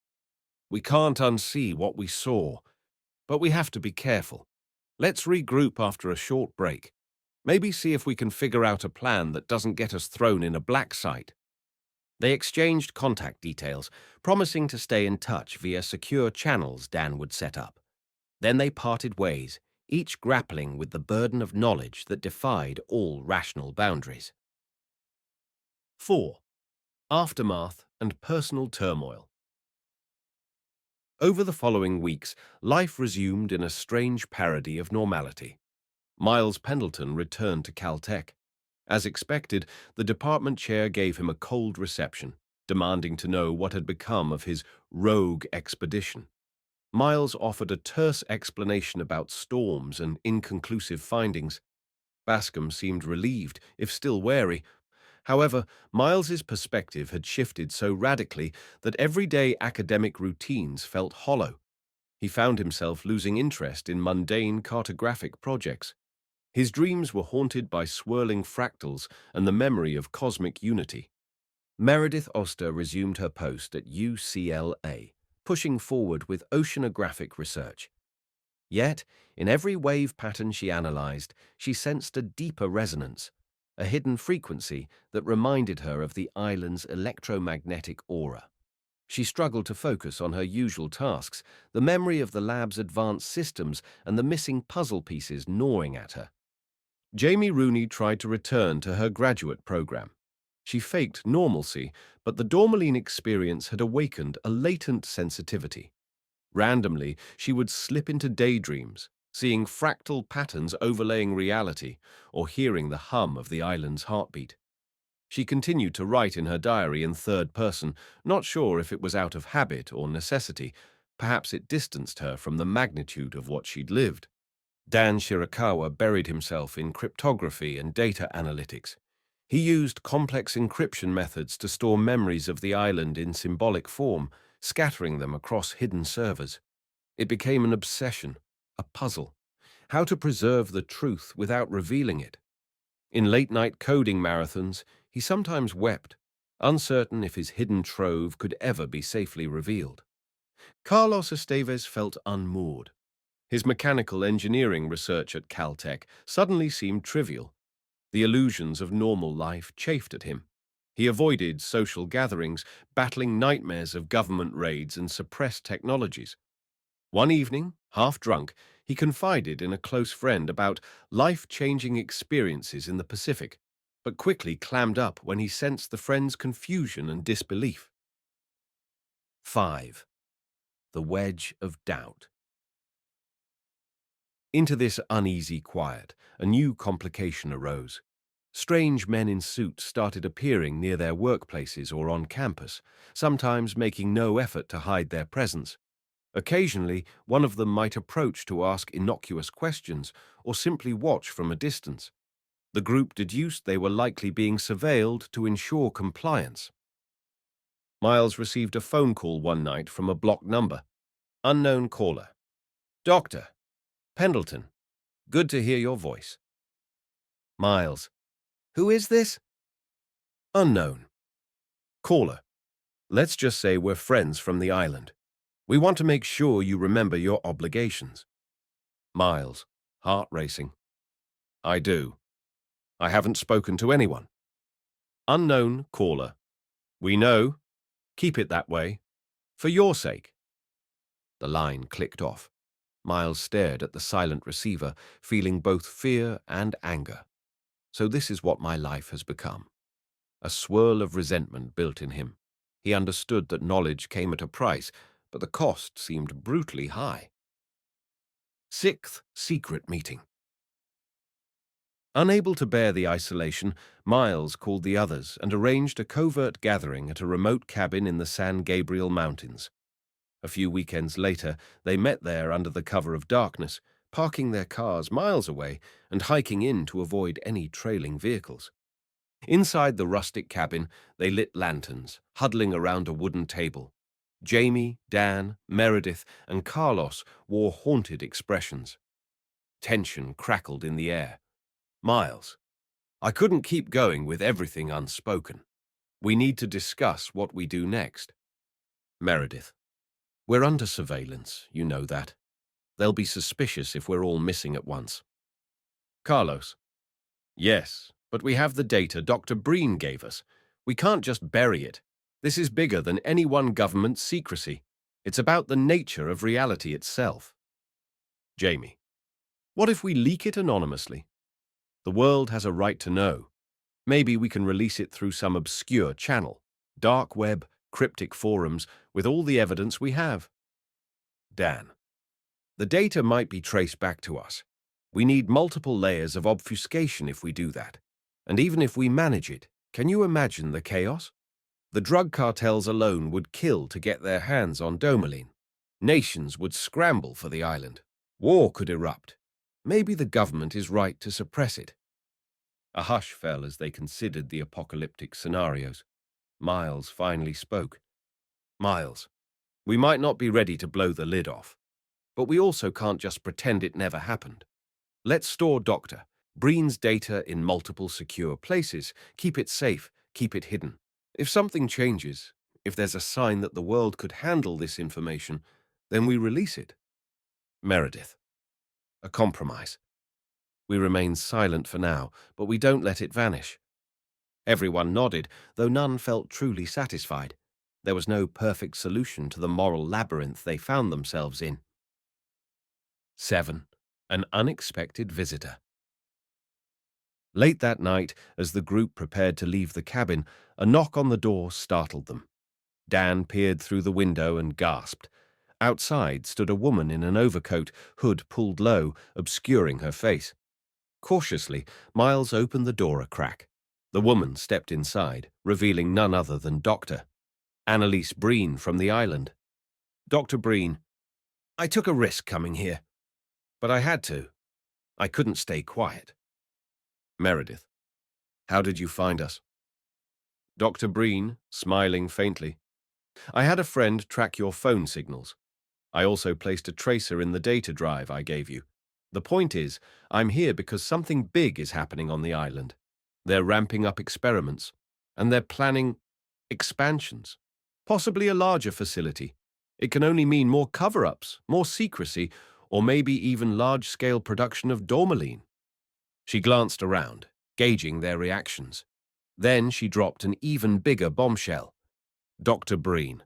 We can't unsee what we saw, but we have to be careful. Let's regroup after a short break. Maybe see if we can figure out a plan that doesn't get us thrown in a black site. They exchanged contact details, promising to stay in touch via secure channels Dan would set up. Then they parted ways, each grappling with the burden of knowledge that defied all rational boundaries. 4. Aftermath and personal turmoil. Over the following weeks, life resumed in a strange parody of normality. Miles Pendleton returned to Caltech. As expected, the department chair gave him a cold reception, demanding to know what had become of his rogue expedition. Miles offered a terse explanation about storms and inconclusive findings. Bascom seemed relieved, if still wary. However, Miles's perspective had shifted so radically that everyday academic routines felt hollow. He found himself losing interest in mundane cartographic projects. His dreams were haunted by swirling fractals and the memory of cosmic unity. Meredith Oster resumed her post at UCLA, pushing forward with oceanographic research. Yet, in every wave pattern she analyzed, she sensed a deeper resonance, a hidden frequency that reminded her of the island's electromagnetic aura. She struggled to focus on her usual tasks, the memory of the lab's advanced systems and the missing puzzle pieces gnawing at her. Jamie Rooney tried to return to her graduate program. She faked normalcy, but the Dormaline experience had awakened a latent sensitivity. Randomly, she would slip into daydreams, seeing fractal patterns overlaying reality or hearing the hum of the island's heartbeat. She continued to write in her diary in third person, not sure if it was out of habit or necessity. Perhaps it distanced her from the magnitude of what she'd lived. Dan Shirakawa buried himself in cryptography and data analytics. He used complex encryption methods to store memories of the island in symbolic form, scattering them across hidden servers. It became an obsession, a puzzle. How to preserve the truth without revealing it. In late-night coding marathons, he sometimes wept, uncertain if his hidden trove could ever be safely revealed. Carlos Esteves felt unmoored. His mechanical engineering research at Caltech suddenly seemed trivial. The illusions of normal life chafed at him. He avoided social gatherings, battling nightmares of government raids and suppressed technologies. One evening, half drunk, he confided in a close friend about life-changing experiences in the Pacific, but quickly clammed up when he sensed the friend's confusion and disbelief. 5. The wedge of doubt. Into this uneasy quiet, a new complication arose. Strange men in suits started appearing near their workplaces or on campus, sometimes making no effort to hide their presence. Occasionally, one of them might approach to ask innocuous questions or simply watch from a distance. The group deduced they were likely being surveilled to ensure compliance. Miles received a phone call one night from a blocked number. Unknown caller. Doctor. Pendleton. Good to hear your voice. Miles. Who is this? Unknown. Caller. Let's just say we're friends from the island. We want to make sure you remember your obligations. Miles. Heart racing. I do. I haven't spoken to anyone. Unknown caller. We know. Keep it that way. For your sake. The line clicked off. Miles stared at the silent receiver, feeling both fear and anger. So this is what my life has become. A swirl of resentment built in him. He understood that knowledge came at a price, but the cost seemed brutally high. Sixth secret meeting. Unable to bear the isolation, Miles called the others and arranged a covert gathering at a remote cabin in the San Gabriel Mountains. A few weekends later, they met there under the cover of darkness, parking their cars miles away and hiking in to avoid any trailing vehicles. Inside the rustic cabin, they lit lanterns, huddling around a wooden table. Jamie, Dan, Meredith, and Carlos wore haunted expressions. Tension crackled in the air. Miles, I couldn't keep going with everything unspoken. We need to discuss what we do next. Meredith, we're under surveillance, you know that. They'll be suspicious if we're all missing at once. Carlos, yes, but we have the data Dr. Breen gave us. We can't just bury it. This is bigger than any one government's secrecy. It's about the nature of reality itself. Jamie, what if we leak it anonymously? The world has a right to know. Maybe we can release it through some obscure channel, dark web, cryptic forums, with all the evidence we have. Dan, the data might be traced back to us. We need multiple layers of obfuscation if we do that. And even if we manage it, can you imagine the chaos? The drug cartels alone would kill to get their hands on Domaline. Nations would scramble for the island. War could erupt. Maybe the government is right to suppress it. A hush fell as they considered the apocalyptic scenarios. Miles finally spoke. Miles, we might not be ready to blow the lid off, but we also can't just pretend it never happened. Let's store Dr. Breen's data in multiple secure places, keep it safe, keep it hidden. If something changes, if there's a sign that the world could handle this information, then we release it. Meredith, a compromise. We remain silent for now, but we don't let it vanish. Everyone nodded, though none felt truly satisfied. There was no perfect solution to the moral labyrinth they found themselves in. 7. An unexpected visitor. Late that night, as the group prepared to leave the cabin, a knock on the door startled them. Dan peered through the window and gasped. Outside stood a woman in an overcoat, hood pulled low, obscuring her face. Cautiously, Miles opened the door a crack. The woman stepped inside, revealing none other than Dr. Annalise Breen from the island. Dr. Breen, I took a risk coming here, but I had to. I couldn't stay quiet. Meredith, how did you find us? Dr. Breen, smiling faintly. I had a friend track your phone signals. I also placed a tracer in the data drive I gave you. The point is, I'm here because something big is happening on the island. They're ramping up experiments, and they're planning expansions, possibly a larger facility. It can only mean more cover-ups, more secrecy, or maybe even large-scale production of Domaline. She glanced around, gauging their reactions. Then she dropped an even bigger bombshell. Dr. Breen,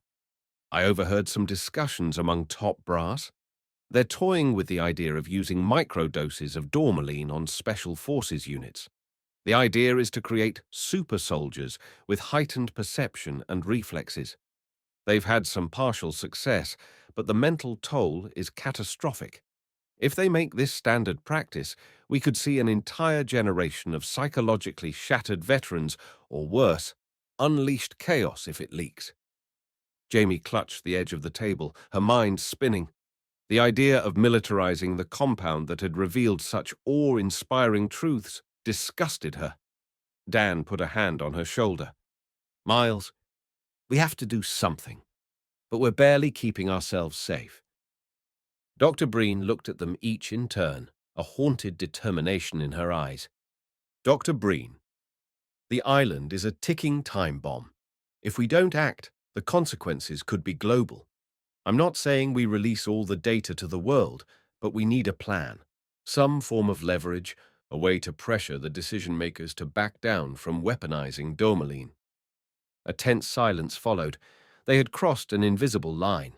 I overheard some discussions among top brass. They're toying with the idea of using microdoses of Domaline on special forces units. The idea is to create super soldiers with heightened perception and reflexes. They've had some partial success, but the mental toll is catastrophic. If they make this standard practice, we could see an entire generation of psychologically shattered veterans, or worse, unleashed chaos if it leaks. Jamie clutched the edge of the table, her mind spinning. The idea of militarizing the compound that had revealed such awe-inspiring truths disgusted her. Dan put a hand on her shoulder. Miles, we have to do something, but we're barely keeping ourselves safe. Dr. Breen looked at them each in turn, a haunted determination in her eyes. Dr. Breen, The island is a ticking time bomb. If we don't act, the consequences could be global. I'm not saying we release all the data to the world, but we need a plan. Some form of leverage, a way to pressure the decision makers to back down from weaponizing Domaline. A tense silence followed. They had crossed an invisible line.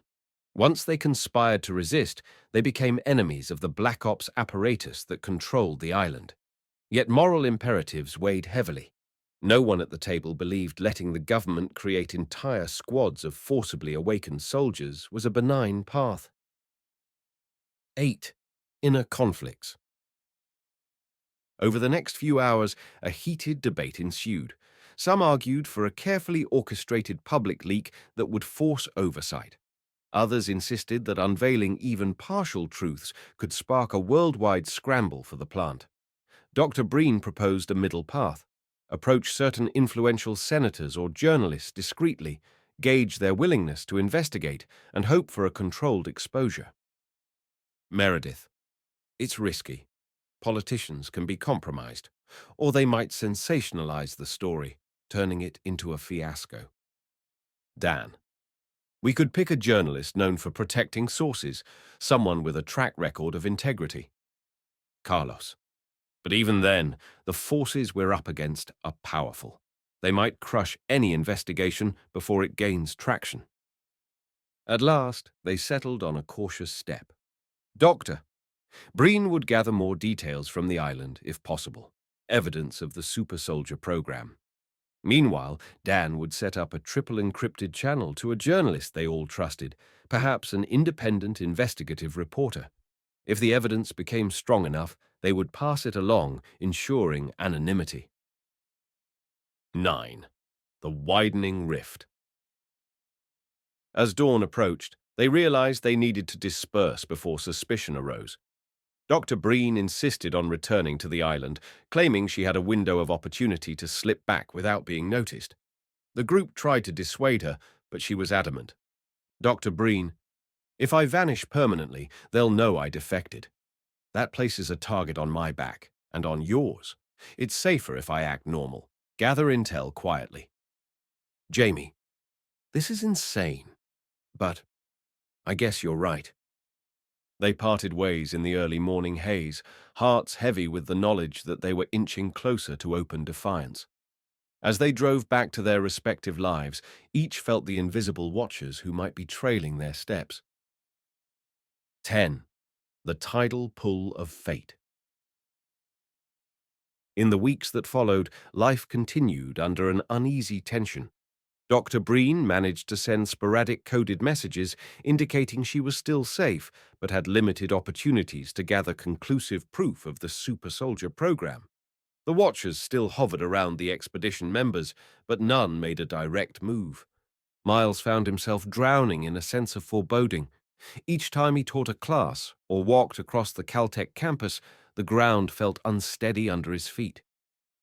Once they conspired to resist, they became enemies of the Black Ops apparatus that controlled the island. Yet moral imperatives weighed heavily. No one at the table believed letting the government create entire squads of forcibly awakened soldiers was a benign path. 8. Inner conflicts. Over the next few hours, a heated debate ensued. Some argued for a carefully orchestrated public leak that would force oversight. Others insisted that unveiling even partial truths could spark a worldwide scramble for the plant. Dr. Breen proposed a middle path. Approach certain influential senators or journalists discreetly, gauge their willingness to investigate, and hope for a controlled exposure. Meredith. It's risky. Politicians can be compromised, or they might sensationalize the story, turning it into a fiasco. Dan. We could pick a journalist known for protecting sources, someone with a track record of integrity. Carlos. But even then, the forces we're up against are powerful. They might crush any investigation before it gains traction. At last, they settled on a cautious step. Doctor. Breen would gather more details from the island, if possible, evidence of the super soldier program. Meanwhile, Dan would set up a triple encrypted channel to a journalist they all trusted, perhaps an independent investigative reporter. If the evidence became strong enough, they would pass it along, ensuring anonymity. 9. The widening rift. As dawn approached, they realized they needed to disperse before suspicion arose. Dr. Breen insisted on returning to the island, claiming she had a window of opportunity to slip back without being noticed. The group tried to dissuade her, but she was adamant. Dr. Breen, if I vanish permanently, they'll know I defected. That places a target on my back, and on yours. It's safer if I act normal. Gather intel quietly. Jamie, this is insane, but I guess you're right. They parted ways in the early morning haze, hearts heavy with the knowledge that they were inching closer to open defiance. As they drove back to their respective lives, each felt the invisible watchers who might be trailing their steps. 10. The tidal pull of fate. In the weeks that followed, life continued under an uneasy tension. Dr. Breen managed to send sporadic coded messages indicating she was still safe, but had limited opportunities to gather conclusive proof of the super soldier program. The Watchers still hovered around the expedition members, but none made a direct move. Miles found himself drowning in a sense of foreboding. Each time he taught a class or walked across the Caltech campus, the ground felt unsteady under his feet.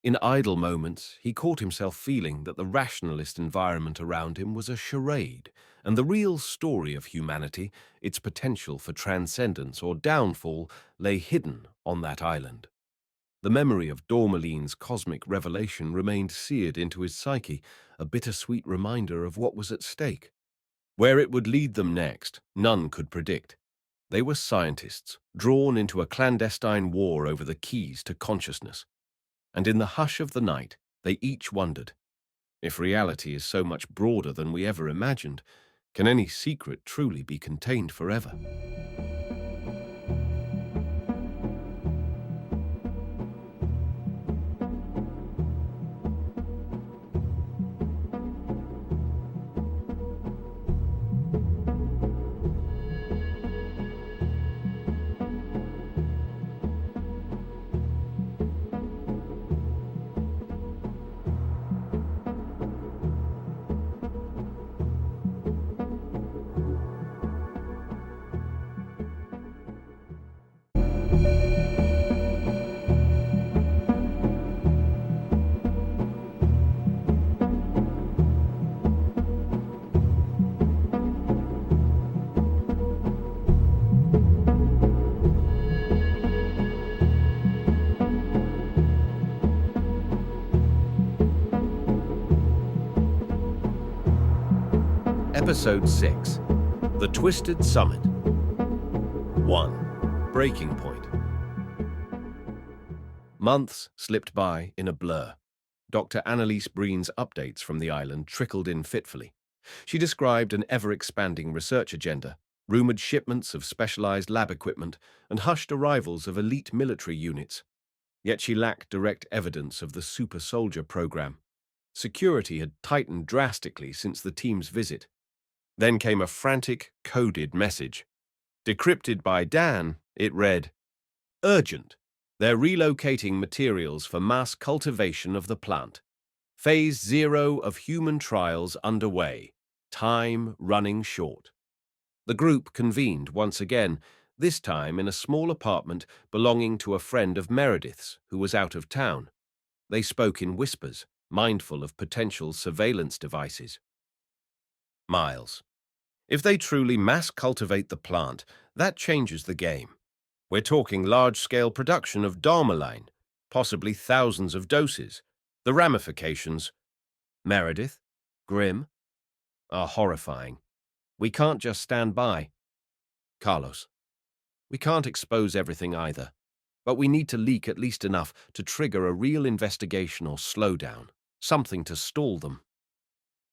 In idle moments, he caught himself feeling that the rationalist environment around him was a charade, and the real story of humanity, its potential for transcendence or downfall, lay hidden on that island. The memory of Dormaline's cosmic revelation remained seared into his psyche, a bittersweet reminder of what was at stake. Where it would lead them next, none could predict. They were scientists, drawn into a clandestine war over the keys to consciousness. And in the hush of the night, they each wondered, if reality is so much broader than we ever imagined, can any secret truly be contained forever? Episode 6. The Twisted Summit. 1. Breaking Point. Months slipped by in a blur. Dr. Annalise Breen's updates from the island trickled in fitfully. She described an ever-expanding research agenda, rumored shipments of specialized lab equipment, and hushed arrivals of elite military units. Yet she lacked direct evidence of the super soldier program. Security had tightened drastically since the team's visit. Then came a frantic, coded message. Decrypted by Dan, it read, "Urgent. They're relocating materials for mass cultivation of the plant. Phase 0 of human trials underway. Time running short." The group convened once again, this time in a small apartment belonging to a friend of Meredith's who was out of town. They spoke in whispers, mindful of potential surveillance devices. Miles. If they truly mass cultivate the plant, that changes the game. We're talking large-scale production of Darmaline, possibly thousands of doses. The ramifications, Meredith, grim, are horrifying. We can't just stand by. Carlos. We can't expose everything either, but we need to leak at least enough to trigger a real investigation or slowdown, something to stall them.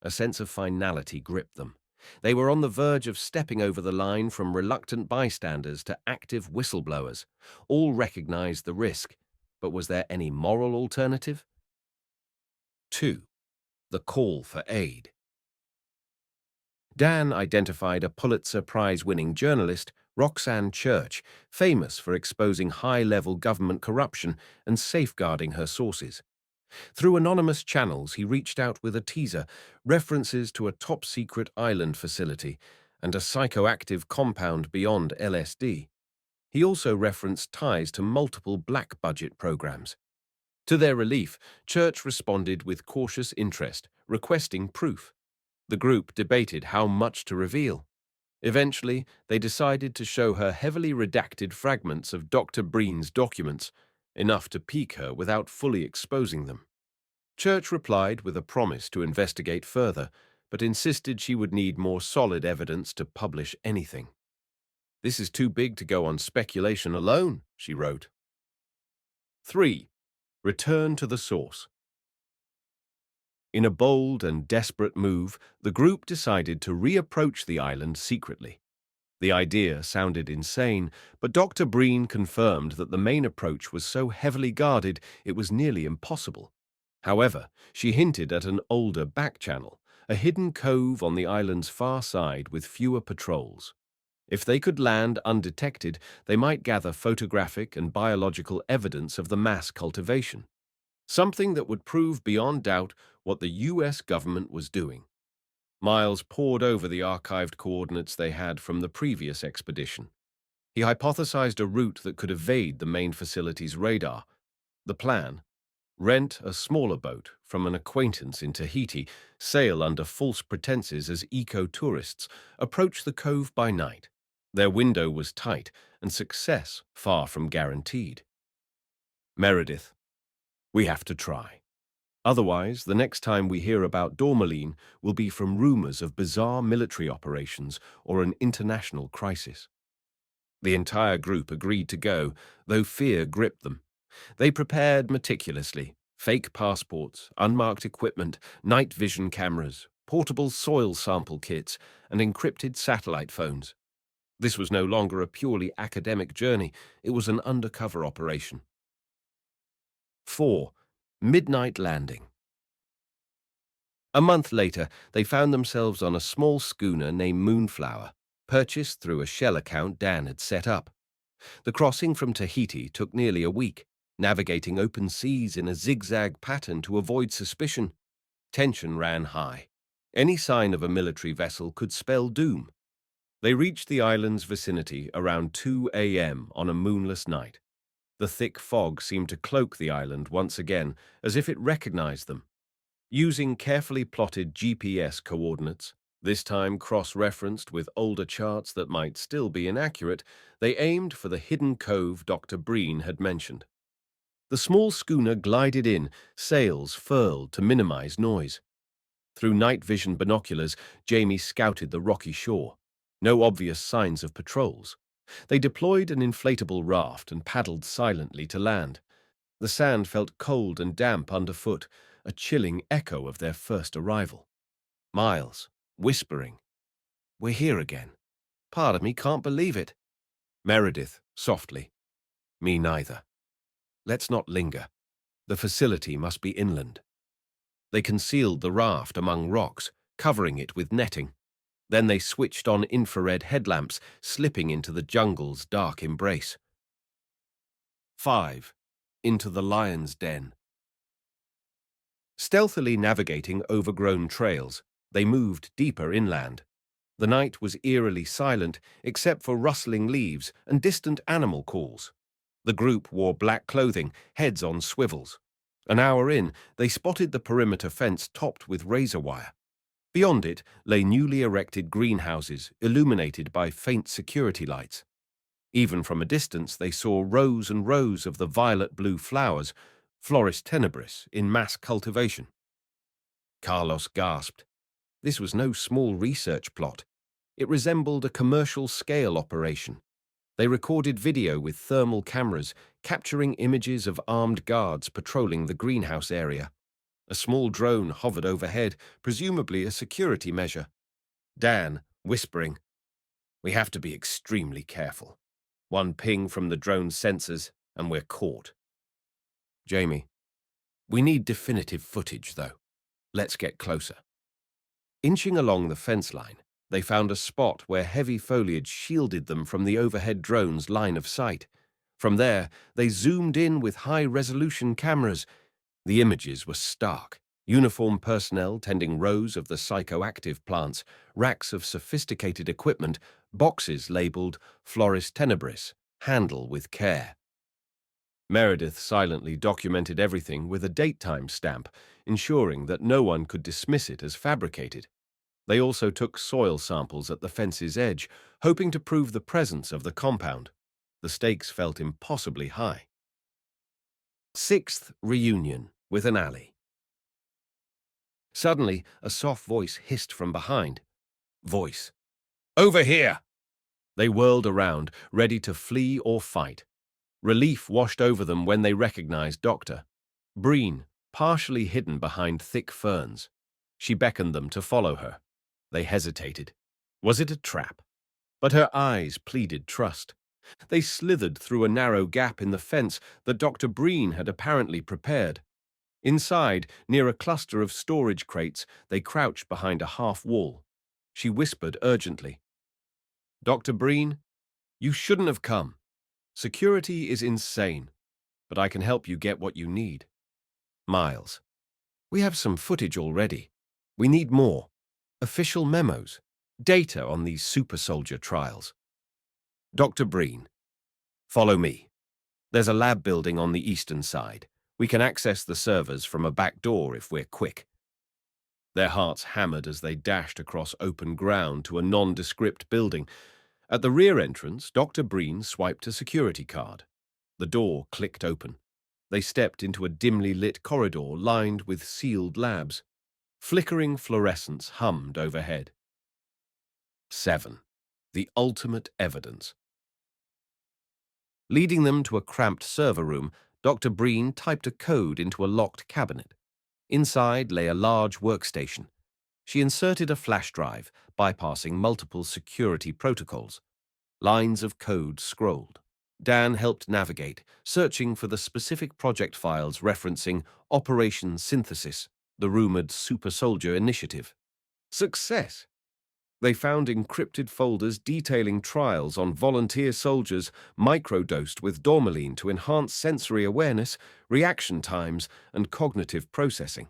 A sense of finality gripped them. They were on the verge of stepping over the line from reluctant bystanders to active whistleblowers. All recognized the risk, but was there any moral alternative? 2. The call for aid. Dan identified a Pulitzer Prize-winning journalist, Roxanne Church, famous for exposing high-level government corruption and safeguarding her sources. Through anonymous channels, he reached out with a teaser, references to a top-secret island facility, and a psychoactive compound beyond LSD. He also referenced ties to multiple black-budget programs. To their relief, Church responded with cautious interest, requesting proof. The group debated how much to reveal. Eventually, they decided to show her heavily redacted fragments of Dr. Breen's documents, enough to pique her without fully exposing them. Church replied with a promise to investigate further, but insisted she would need more solid evidence to publish anything. "This is too big to go on speculation alone," she wrote. 3. Return to the source. In a bold and desperate move, the group decided to reapproach the island secretly. The idea sounded insane, but Dr. Breen confirmed that the main approach was so heavily guarded it was nearly impossible. However, she hinted at an older back channel, a hidden cove on the island's far side with fewer patrols. If they could land undetected, they might gather photographic and biological evidence of the mass cultivation, something that would prove beyond doubt what the US government was doing. Miles pored over the archived coordinates they had from the previous expedition. He hypothesized a route that could evade the main facility's radar. The plan: rent a smaller boat from an acquaintance in Tahiti, sail under false pretenses as eco-tourists, approach the cove by night. Their window was tight, and success far from guaranteed. Meredith. We have to try. Otherwise, the next time we hear about Darmaline will be from rumors of bizarre military operations or an international crisis. The entire group agreed to go, though fear gripped them. They prepared meticulously: fake passports, unmarked equipment, night vision cameras, portable soil sample kits, and encrypted satellite phones. This was no longer a purely academic journey, it was an undercover operation. 4. Midnight landing. A month later, they found themselves on a small schooner named Moonflower, purchased through a shell account Dan had set up. The crossing from Tahiti took nearly a week, navigating open seas in a zigzag pattern to avoid suspicion. Tension ran high. Any sign of a military vessel could spell doom. They reached the island's vicinity around 2 a.m. on a moonless night. The thick fog seemed to cloak the island once again, as if it recognized them. Using carefully plotted GPS coordinates, this time cross-referenced with older charts that might still be inaccurate, they aimed for the hidden cove Dr. Breen had mentioned. The small schooner glided in, sails furled to minimize noise. Through night vision binoculars, Jamie scouted the rocky shore. No obvious signs of patrols. They deployed an inflatable raft and paddled silently to land. The sand felt cold and damp underfoot, a chilling echo of their first arrival. Miles, whispering, "We're here again. Part of me can't believe it." Meredith, softly, "Me neither. Let's not linger. The facility must be inland." They concealed the raft among rocks, covering it with netting. Then they switched on infrared headlamps, slipping into the jungle's dark embrace. 5. Into the lion's den. Stealthily navigating overgrown trails, they moved deeper inland. The night was eerily silent, except for rustling leaves and distant animal calls. The group wore black clothing, heads on swivels. An hour in, they spotted the perimeter fence topped with razor wire. Beyond it lay newly erected greenhouses illuminated by faint security lights. Even from a distance, they saw rows and rows of the violet-blue flowers, Floris tenebris, in mass cultivation. Carlos gasped. This was no small research plot. It resembled a commercial-scale operation. They recorded video with thermal cameras, capturing images of armed guards patrolling the greenhouse area. A small drone hovered overhead, presumably a security measure. Dan, whispering, "We have to be extremely careful. One ping from the drone's sensors, and we're caught." Jamie, "We need definitive footage, though. Let's get closer." Inching along the fence line, they found a spot where heavy foliage shielded them from the overhead drone's line of sight. From there, they zoomed in with high-resolution cameras. The images were stark. Uniformed personnel tending rows of the psychoactive plants, racks of sophisticated equipment, boxes labeled Floris tenebris, handle with care. Meredith silently documented everything with a date-time stamp, ensuring that no one could dismiss it as fabricated. They also took soil samples at the fence's edge, hoping to prove the presence of the compound. The stakes felt impossibly high. 6th reunion with Analogue. Suddenly, a soft voice hissed from behind. Voice. "Over here!" They whirled around, ready to flee or fight. Relief washed over them when they recognized Dr. Breen, partially hidden behind thick ferns. She beckoned them to follow her. They hesitated. Was it a trap? But her eyes pleaded trust. They slithered through a narrow gap in the fence that Dr. Breen had apparently prepared. Inside, near a cluster of storage crates, they crouched behind a half wall. She whispered urgently, "Dr. Breen, you shouldn't have come. Security is insane, but I can help you get what you need." Miles, "We have some footage already. We need more. Official memos, data on these super soldier trials." Dr. Breen, "Follow me. There's a lab building on the eastern side. We can access the servers from a back door if we're quick." Their hearts hammered as they dashed across open ground to a nondescript building. At the rear entrance, Dr. Breen swiped a security card. The door clicked open. They stepped into a dimly lit corridor lined with sealed labs. Flickering fluorescence hummed overhead. 7. The ultimate evidence. Leading them to a cramped server room, Dr. Breen typed a code into a locked cabinet. Inside lay a large workstation. She inserted a flash drive, bypassing multiple security protocols. Lines of code scrolled. Dan helped navigate, searching for the specific project files referencing Operation Synthesis, the rumored super soldier initiative. Success! They found encrypted folders detailing trials on volunteer soldiers microdosed with dormaline to enhance sensory awareness, reaction times, and cognitive processing.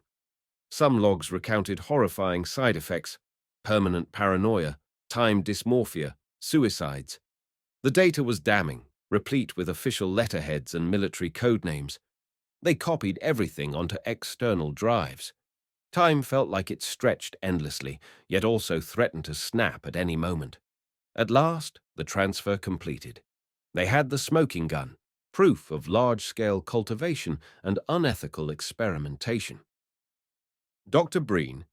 Some logs recounted horrifying side effects: permanent paranoia, time dysmorphia, suicides. The data was damning, replete with official letterheads and military codenames. They copied everything onto external drives. Time felt like it stretched endlessly, yet also threatened to snap at any moment. At last, the transfer completed. They had the smoking gun, proof of large-scale cultivation and unethical experimentation. Dr. Breen,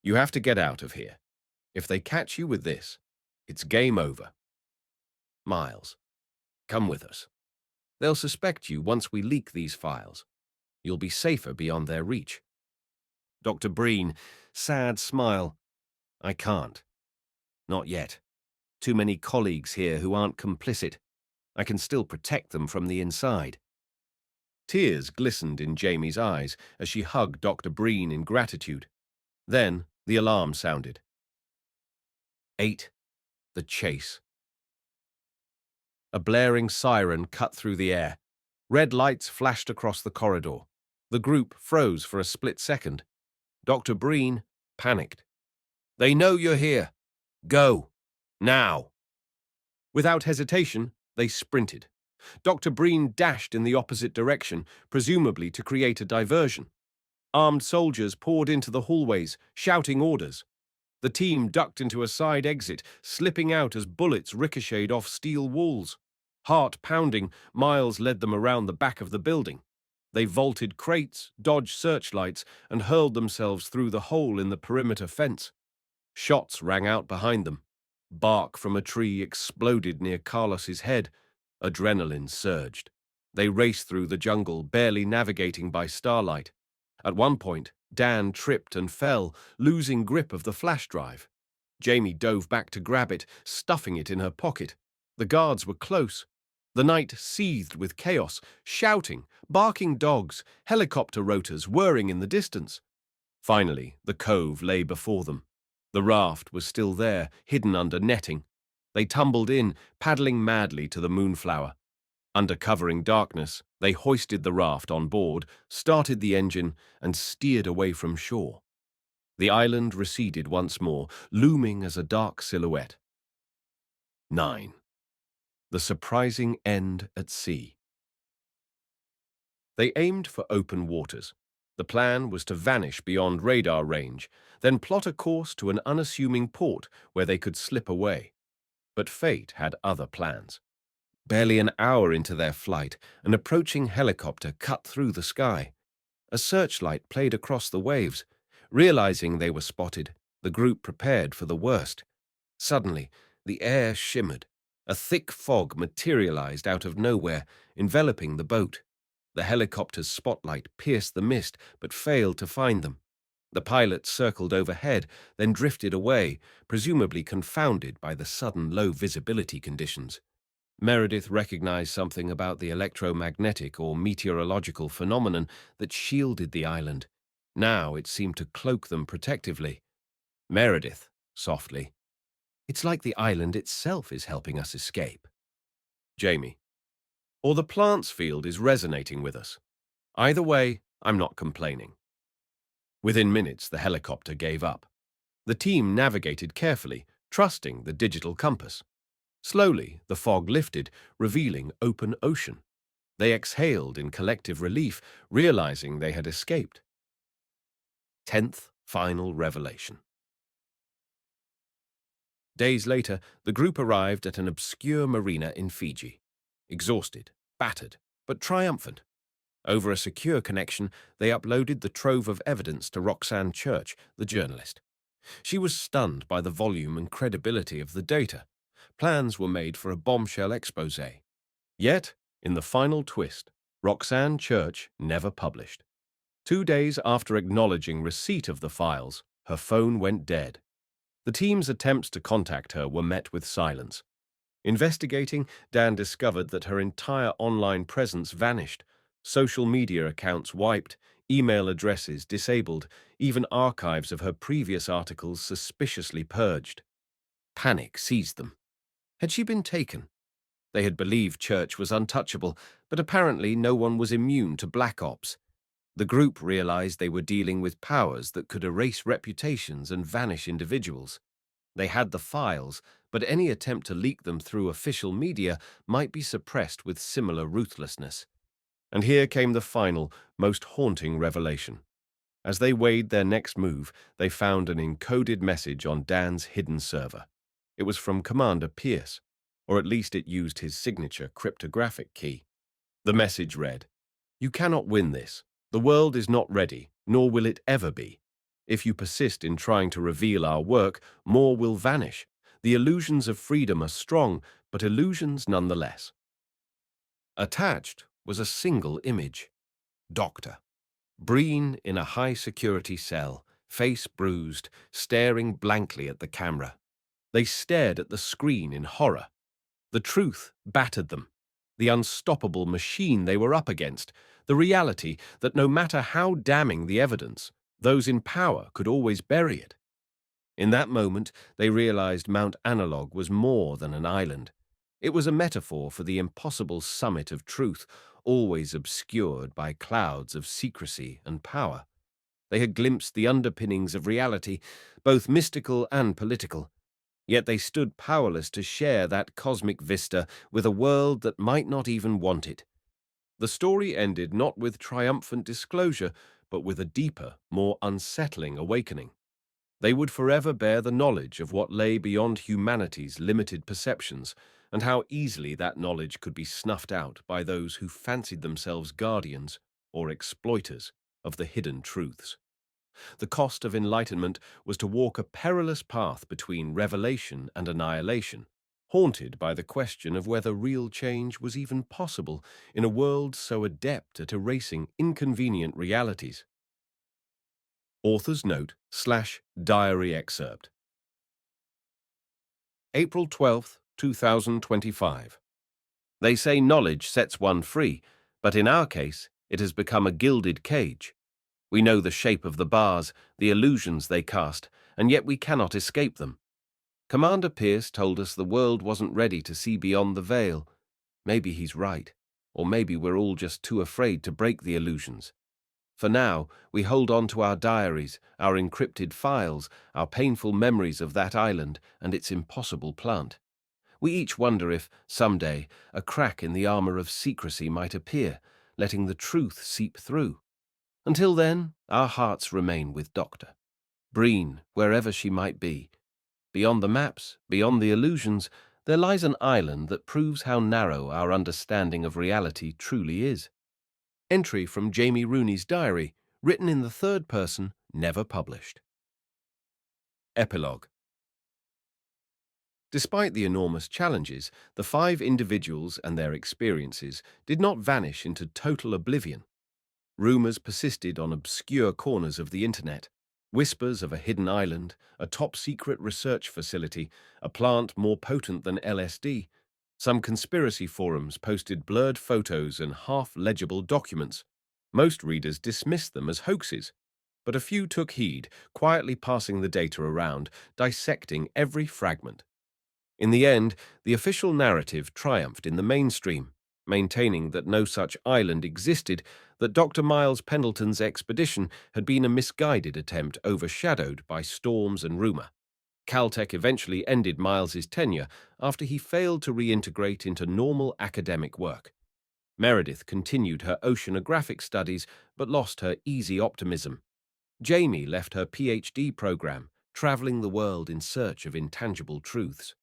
You have to get out of here. If they catch you with this, it's game over. Miles, come with us. They'll suspect you once we leak these files. You'll be safer beyond their reach. Dr. Breen, sad smile. I can't. Not yet. Too many colleagues here who aren't complicit. I can still protect them from the inside. Tears glistened in Jamie's eyes as she hugged Dr. Breen in gratitude. Then the alarm sounded. 8. The chase. A blaring siren cut through the air. Red lights flashed across the corridor. The group froze for a split second. Dr. Breen panicked. They know you're here. Go. Now. Without hesitation, they sprinted. Dr. Breen dashed in the opposite direction, presumably to create a diversion. Armed soldiers poured into the hallways, shouting orders. The team ducked into a side exit, slipping out as bullets ricocheted off steel walls. Heart pounding, Miles led them around the back of the building. They vaulted crates, dodged searchlights, and hurled themselves through the hole in the perimeter fence. Shots rang out behind them. Bark from a tree exploded near Carlos's head. Adrenaline surged. They raced through the jungle, barely navigating by starlight. At one point, Dan tripped and fell, losing grip of the flash drive. Jamie dove back to grab it, stuffing it in her pocket. The guards were close. The night seethed with chaos, shouting, barking dogs, helicopter rotors whirring in the distance. Finally, the cove lay before them. The raft was still there, hidden under netting. They tumbled in, paddling madly to the Moonflower. Under covering darkness, they hoisted the raft on board, started the engine, and steered away from shore. The island receded once more, looming as a dark silhouette. 9. The surprising end at sea. They aimed for open waters. The plan was to vanish beyond radar range, then plot a course to an unassuming port where they could slip away. But fate had other plans. Barely an hour into their flight, an approaching helicopter cut through the sky. A searchlight played across the waves. Realizing they were spotted, the group prepared for the worst. Suddenly, the air shimmered. A thick fog materialized out of nowhere, enveloping the boat. The helicopter's spotlight pierced the mist, but failed to find them. The pilot circled overhead, then drifted away, presumably confounded by the sudden low visibility conditions. Meredith recognized something about the electromagnetic or meteorological phenomenon that shielded the island. Now it seemed to cloak them protectively. Meredith, softly, "It's like the island itself is helping us escape." Jamie, "Or the plants field is resonating with us. Either way, I'm not complaining." Within minutes, the helicopter gave up. The team navigated carefully, trusting the digital compass. Slowly, the fog lifted, revealing open ocean. They exhaled in collective relief, realizing they had escaped. 10th final revelation. Days later, the group arrived at an obscure marina in Fiji. Exhausted, battered, but triumphant. Over a secure connection, they uploaded the trove of evidence to Roxanne Church, the journalist. She was stunned by the volume and credibility of the data. Plans were made for a bombshell expose. Yet, in the final twist, Roxanne Church never published. 2 days after acknowledging receipt of the files, her phone went dead. The team's attempts to contact her were met with silence. Investigating, Dan discovered that her entire online presence vanished. Social media accounts wiped, email addresses disabled, even archives of her previous articles suspiciously purged. Panic seized them. Had she been taken? They had believed Church was untouchable, but apparently no one was immune to black ops. The group realized they were dealing with powers that could erase reputations and vanish individuals. They had the files, but any attempt to leak them through official media might be suppressed with similar ruthlessness. And here came the final, most haunting revelation. As they weighed their next move, they found an encoded message on Dan's hidden server. It was from Commander Pierce, or at least it used his signature cryptographic key. The message read, "You cannot win this. The world is not ready, nor will it ever be. If you persist in trying to reveal our work, more will vanish. The illusions of freedom are strong, but illusions nonetheless. Attached was a single image. Doctor. Breen in a high-security cell, face bruised, staring blankly at the camera. They stared at the screen in horror. The truth battered them. The unstoppable machine they were up against. The reality that no matter how damning the evidence, those in power could always bury it. In that moment, they realized Mount Analogue was more than an island. It was a metaphor for the impossible summit of truth, always obscured by clouds of secrecy and power. They had glimpsed the underpinnings of reality, both mystical and political. Yet they stood powerless to share that cosmic vista with a world that might not even want it. The story ended not with triumphant disclosure, but with a deeper, more unsettling awakening. They would forever bear the knowledge of what lay beyond humanity's limited perceptions, and how easily that knowledge could be snuffed out by those who fancied themselves guardians or exploiters of the hidden truths. The cost of enlightenment was to walk a perilous path between revelation and annihilation, haunted by the question of whether real change was even possible in a world so adept at erasing inconvenient realities. Author's note/diary excerpt. April 12th, 2025. They say knowledge sets one free, but in our case, it has become a gilded cage. We know the shape of the bars, the illusions they cast, and yet we cannot escape them. Commander Pierce told us the world wasn't ready to see beyond the veil. Maybe he's right, or maybe we're all just too afraid to break the illusions. For now, we hold on to our diaries, our encrypted files, our painful memories of that island and its impossible plant. We each wonder if, someday, a crack in the armor of secrecy might appear, letting the truth seep through. Until then, our hearts remain with Dr. Breen, wherever she might be. Beyond the maps, beyond the illusions, there lies an island that proves how narrow our understanding of reality truly is. Entry from Jamie Rooney's diary, written in the third person, never published. Epilogue. Despite the enormous challenges, the 5 individuals and their experiences did not vanish into total oblivion. Rumors persisted on obscure corners of the internet. Whispers of a hidden island, a top-secret research facility, a plant more potent than LSD. Some conspiracy forums posted blurred photos and half-legible documents. Most readers dismissed them as hoaxes, but a few took heed, quietly passing the data around, dissecting every fragment. In the end, the official narrative triumphed in the mainstream, maintaining that no such island existed, that Dr. Miles Pendleton's expedition had been a misguided attempt overshadowed by storms and rumor. Caltech eventually ended Miles's tenure after he failed to reintegrate into normal academic work. Meredith continued her oceanographic studies but lost her easy optimism. Jamie left her PhD program, traveling the world in search of intangible truths.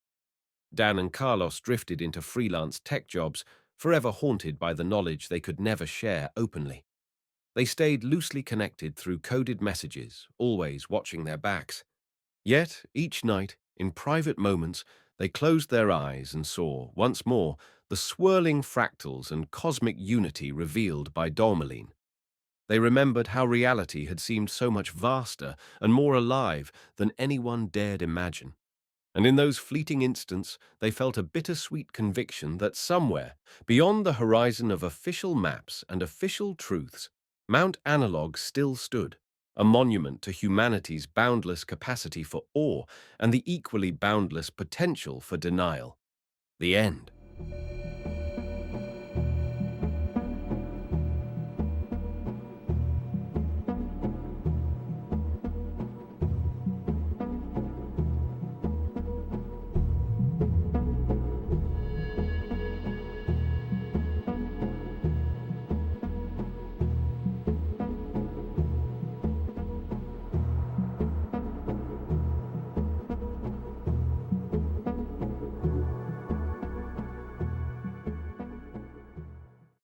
Dan and Carlos drifted into freelance tech jobs, forever haunted by the knowledge they could never share openly. They stayed loosely connected through coded messages, always watching their backs. Yet, each night, in private moments, they closed their eyes and saw, once more, the swirling fractals and cosmic unity revealed by Dormaline. They remembered how reality had seemed so much vaster and more alive than anyone dared imagine. And in those fleeting instants, they felt a bittersweet conviction that somewhere, beyond the horizon of official maps and official truths, Mount Analogue still stood, a monument to humanity's boundless capacity for awe and the equally boundless potential for denial. The end.